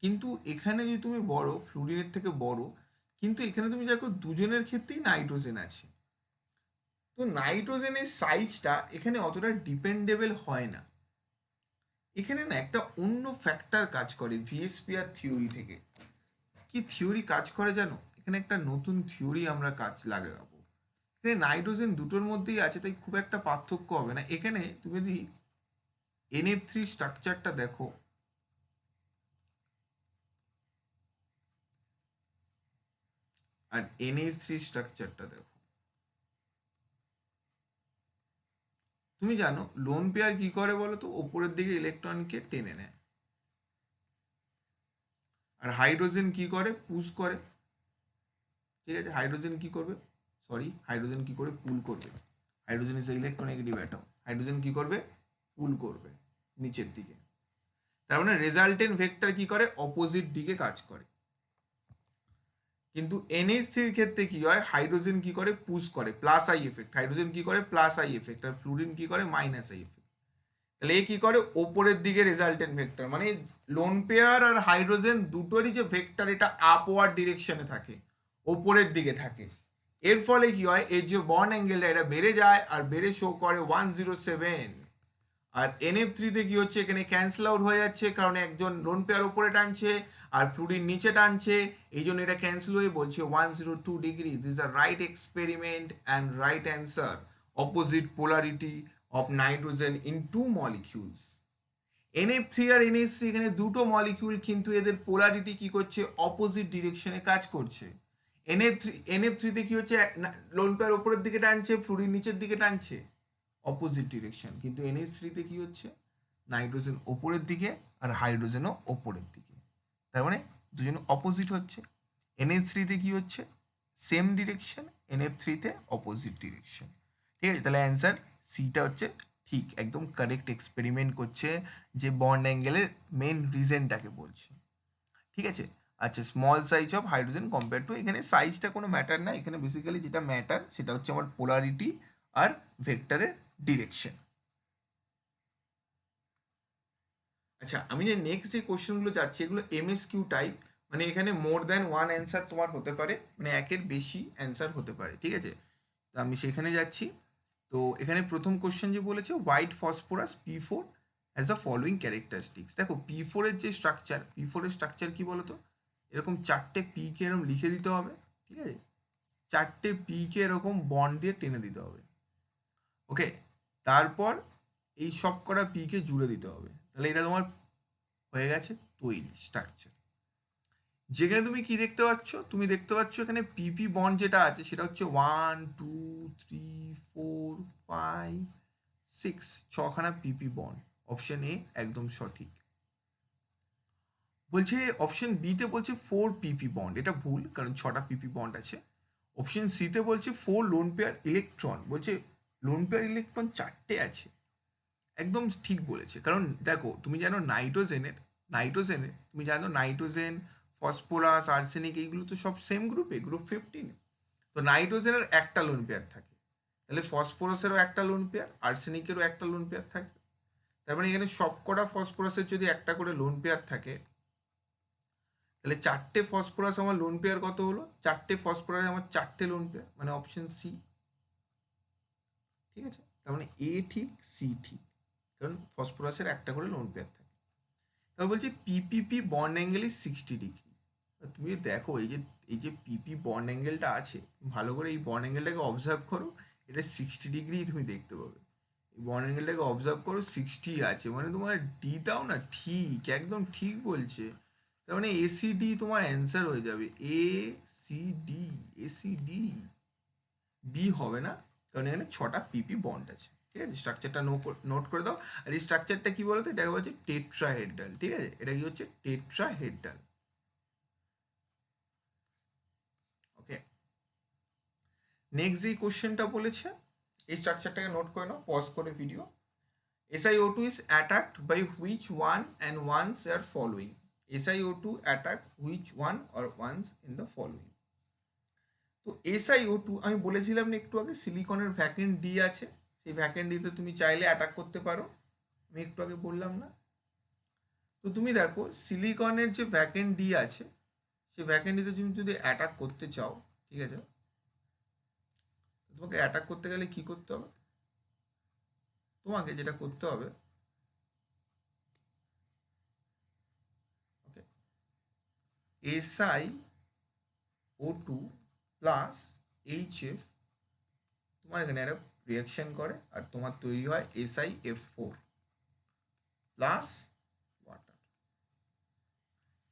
[SPEAKER 1] কিন্তু এখানে যদি তুমি বড় ফ্লুরিনের থেকে বড়, কিন্তু এখানে তুমি দেখো দুজনের ক্ষেত্রেই নাইট্রোজেন আছে, তো নাইট্রোজেনের সাইজটা এখানে অতটা ডিপেন্ডেবল হয় না। এখানে না একটা অন্য ফ্যাক্টর কাজ করে ভিএসপিআর থিওরি থেকে। কি থিওরি কাজ করে জানো, এখানে একটা নতুন থিওরি আমরা কাজ লাগাবো। এখানে নাইট্রোজেন দুটোর মধ্যেই আছে তাই খুব একটা পার্থক্য হবে না। এখানে তুমি যদি NF3 স্ট্রাকচারটা দেখো, আর NH3 স্ট্রাকচারটা দেখো, তুমি জানো লোন পেয়ার কি করে বলো তো, ওপরের দিকে ইলেকট্রনকে টেনে নেয়, আর হাইড্রোজেন কি করে, পুশ করে, ঠিক আছে, হাইড্রোজেন কি করবে, সরি হাইড্রোজেন কি করে, পুল করবে। Hydrogen is electronegative atom, hydrogen কি করবে, পুল করবে নিচের দিকে। তার মানে রেজাল্টেন্ট ভেক্টর কি করে, অপোজিট দিকে কাজ করে। কিন্তু NH3-র ক্ষেত্রে কি হয়, হাইড্রোজেন কি করে, পুশ করে, প্লাস আই এফেক্ট, হাইড্রোজেন কি করে, প্লাস আই এফেক্ট, আর ফ্লুরিন কি করে, মাইনাস আই এফেক্ট। তাহলে এ কি করে, ওপরের দিকে রেজাল্টেন্ট ভেক্টর, মানে লোন পেয়ার আর হাইড্রোজেন দুটোরই যে ভেক্টর এটা আপওয়ার্ড ডিরেকশনে থাকে, ওপরের দিকে থাকে। এর ফলে কি হয়, এর যে বন্ড অ্যাঙ্গেলটা এটা বেড়ে যায়, আর বেড়ে শো করে 107। আর NF3-তে কি হচ্ছে, এখানে ক্যান্সেল আউট হয়ে যাচ্ছে, কারণ একজন লোন পেয়ার উপরে টানছে আর ফ্লুরিন নিচে টানছে, এই জন্য এটা ক্যান্সেল হয়ে বলছে 102 degree. This are right experiment and right answer, opposite polarity of nitrogen in two molecules. NF3 আর NH3 এখানে দুটো মলিকিউল, কিন্তু এদের পোলারিটি কি করছে, অপোজিট ডিরেকশনে কাজ করছে। NF3-তে কি হচ্ছে, লোন পেয়ার উপরের দিকে টানছে, ফ্লুরিন নিচের দিকে টানছে, অপোজিট ডিরেকশন। কিন্তু NH3-তে কি হচ্ছে, নাইট্রোজেন ওপরের দিকে আর হাইড্রোজেনও ওপরের দিকে, তার মানে দুজন অপোজিট হচ্ছে। NH3-তে কি হচ্ছে, সেম ডিরেকশন, NF3-তে অপোজিট ডিরেকশন, ঠিক আছে। তাহলে অ্যান্সার সিটা হচ্ছে ঠিক, একদম কারেক্ট এক্সপেরিমেন্ট করছে, যে বন্ড অ্যাঙ্গেলের মেন রিজনটাকে বলছে, ঠিক আছে। আচ্ছা, small size of hydrogen compare to, এখানে সাইজটা কোনো ম্যাটার না, এখানে বেসিক্যালি যেটা ম্যাটার সেটা হচ্ছে আমার পোলারিটি আর ভেক্টরের ডিরেকশন। আচ্ছা, আমি যে নেক্সট যে কোশ্চেনগুলো যাচ্ছি এগুলো MSQ টাইপ, মানে এখানে মোর দ্যান ওয়ান অ্যান্সার তোমার হতে পারে, মানে একের বেশি অ্যান্সার হতে পারে, ঠিক আছে। তো আমি সেখানে যাচ্ছি। তো এখানে প্রথম কোশ্চেন যে বলেছে white phosphorus P4 has the following characteristics. দেখো P4-এর যে স্ট্রাকচার, P4-এর স্ট্রাকচার কি বলতো, এরকম চারটে P-কে এরকম লিখে দিতে হবে, ঠিক আছে, চারটে P-কে এরকম বন্ড দিয়ে টেনে দিতে হবে, ওকে। তারপর এই সব কটা P-কে জুড়ে দিতে হবে, তাহলে এটা তোমার হয়ে গেছে তৈরি স্ট্রাকচার। যেখানে তুমি কি দেখতে পাচ্ছ, তুমি দেখতে পাচ্ছ এখানে PP বন্ড যেটা আছে সেটা হচ্ছে 1 2 3 4 5 6, ছখানা PP বন্ড। অপশন এ একদম সঠিক। বলছে অপশন বিতে বলছে 4 PP বন্ড, এটা ভুল, কারণ 6টা PP বন্ড আছে। অপশন সিতে বলছে 4 লোন পেয়ার ইলেকট্রন, বলছে লোন পেয়ার ইলেকট্রন 4টে আছে, একদম ঠিক বলেছে। কারণ দেখো তুমি জানো নাইট্রোজেনের তুমি জানো নাইট্রোজেন, ফসফরাস, আর্সেনিক এইগুলো তো সব সেম গ্রুপে, গ্রুপ 15। তো নাইট্রোজেনের একটা লোন পেয়ার থাকে, তাহলে ফসফরাসেরও একটা লোন পেয়ার, আর্সেনিকেরও একটা লোন পেয়ার থাকে। তার মানে এখানে সবকটা ফসফরাসের যদি একটা করে লোন পেয়ার থাকে, তাহলে চারটে ফসফরাস আমার লোন পেয়ার কত হলো, চারটে ফসফরাস আমার চারটে লোন পেয়ার, মানে অপশন সি, ঠিক আছে। তার মানে এ ঠিক সি ঠিক, কারণ ফসফরাসের একটা করে লোন পেয়ার থাকে। তারপর বলছে পিপিপি বন্ড অ্যাঙ্গেল ইজ 60°। তুমি দেখো এই যে পিপি বন্ড অ্যাঙ্গেলটা আছে, ভালো করে এই বন্ড অ্যাঙ্গেলটাকে অবজার্ভ করো, এটা 60° তুমি দেখতে পাবে। এই বন্ড অ্যাঙ্গেলটাকে অবজার্ভ করো, 60 আছে, মানে তোমার ডি দাও না, ঠিক একদম ঠিক বলছে। তার মানে এসিডি তোমার অ্যান্সার হয়ে যাবে, এসিডি। এসিডি বি হবে না, কারণ এখানে 6টা পিপি বন্ড আছে। ঠিক আছে, স্ট্রাকচারটা নোট করে দাও। আর এই স্ট্রাকচারটা কি বলতো, এটা হচ্ছে টেট্রাহেড্রাল। ঠিক আছে, এটা কি হচ্ছে টেট্রাহেড্রাল। ওকে, নেক্সট যে কোশ্চেনটা বলেছে, এই স্ট্রাকচারটাকে নোট করে নাও, পজ করে video. SiO2 is attacked by which one and ones are following? SiO2 attack which one or ones in the following? তো SiO2 আমি বলেছিলাম না একটু আগে, সিলিকনের ভ্যাকেন্ট ডি আছে, সেই ভ্যাকেন্ট ডিতে তুমি চাইলে অ্যাটাক করতে পারো, আমি একটু আগে বললাম না। তো তুমি দেখো সিলিকনের যে ভ্যাকেন্ট ডি আছে, সেই ভ্যাকেন্ট ডিতে তুমি যদি অ্যাটাক করতে চাও, ঠিক আছে, তোমাকে অ্যাটাক করতে গেলে কি করতে হবে, তোমাকে যেটা করতে হবে, ওকে, SiO2 প্লাস HF তোমার এখানে একটা রিয়াকশন করে, আর তোমার তৈরি হয় SiF4 প্লাস ওয়াটার।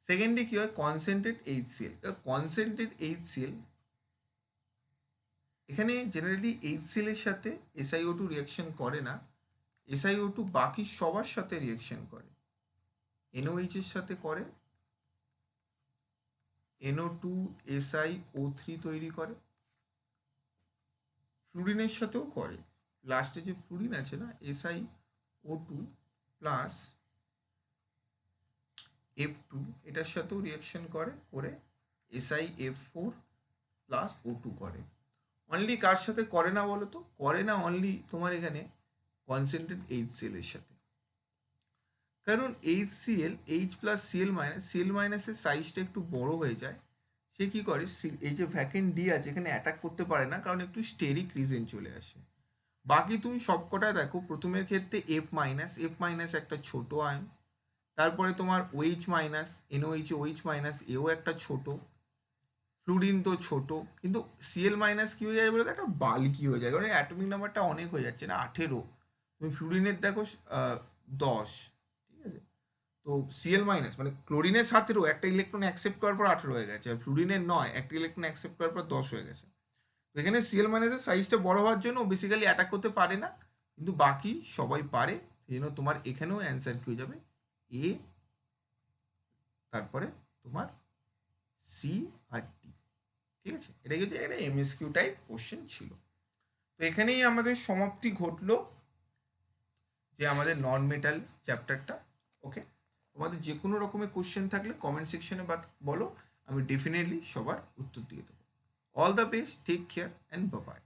[SPEAKER 1] সেকেন্ডে কি হয়, কনসেন্ট্রেট HCl। কনসেন্ট্রেট HCl, এখানে জেনারেলি HCl এর সাথে SiO2 রিয়াকশন করে না, SiO2 বাকি সবার সাথে রিয়াকশন করে। NOH এর সাথে করে, NO2 SiO3 তৈরি করে, ফ্লুরিনের সাথেও করে। লাস্টে যে ফ্লুরিন আছে না, SiO2 প্লাস F2, এটার সাথেও রিয়াকশন করে SiF4 প্লাস O2 করে। অনলি কার সাথে করে না বলো তো, করে না অনলি তোমার এখানে কনসেন্ট্রেট HCl এর সাথে। কারণ HCl, H প্লাস Cl মাইনাসের সাইজটা একটু বড় হয়ে যায়, সে কি করে, এই যে ভ্যাকেন্ট ডি আছে এখানে অ্যাটাক করতে পারে না, কারণ একটু স্টেরিক রিজন চলে আসে। বাকি তুমি সবকটা দেখো, প্রথমের ক্ষেত্রে F মাইনাস একটা ছোট আয়ন, তারপরে তোমার OH minus, NOH OH minus, এও একটা ছোট, ফ্লুরিন তো ছোট, কিন্তু Cl মাইনাস কি হয়ে যায় বলে, একটা বাল্কি হয়ে যায়, কারণ অ্যাটমিক নাম্বারটা অনেক হয়ে যাচ্ছে না, 18। তুমি ফ্লুরিনের দেখো 10, ঠিক আছে। তো Cl মাইনাস মানে ক্লোরিনের 17, একটা ইলেকট্রন অ্যাকসেপ্ট করার পর 18 হয়ে গেছে, আর ফ্লুরিনের 9, একটা ইলেকট্রন অ্যাকসেপ্ট করার পর 10 হয়ে গেছে। তো এখানে Cl মাইনাসের সাইজটা বড় হওয়ার জন্য বেসিক্যালি অ্যাটাক করতে পারে না, কিন্তু বাকি সবাই পারে। সেই জন্য তোমার এখানেও অ্যান্সার কি হয়ে যাবে, এ, তারপরে তোমার সি আর ডি। ঠিক আছে, এটা কিন্তু একটা MSQ টাইপ কোশ্চেন ছিল। তো এখানেই আমাদের সমাপ্তি ঘটলো যে আমাদের নন মেটাল চ্যাপ্টারটা। ওকে, তোমাদের যে কোনো রকমের কোশ্চেন থাকলে কমেন্ট সেকশনে বলো, আমি ডেফিনেটলি সবার উত্তর দিয়ে দেবো। All the best, take care and bye by.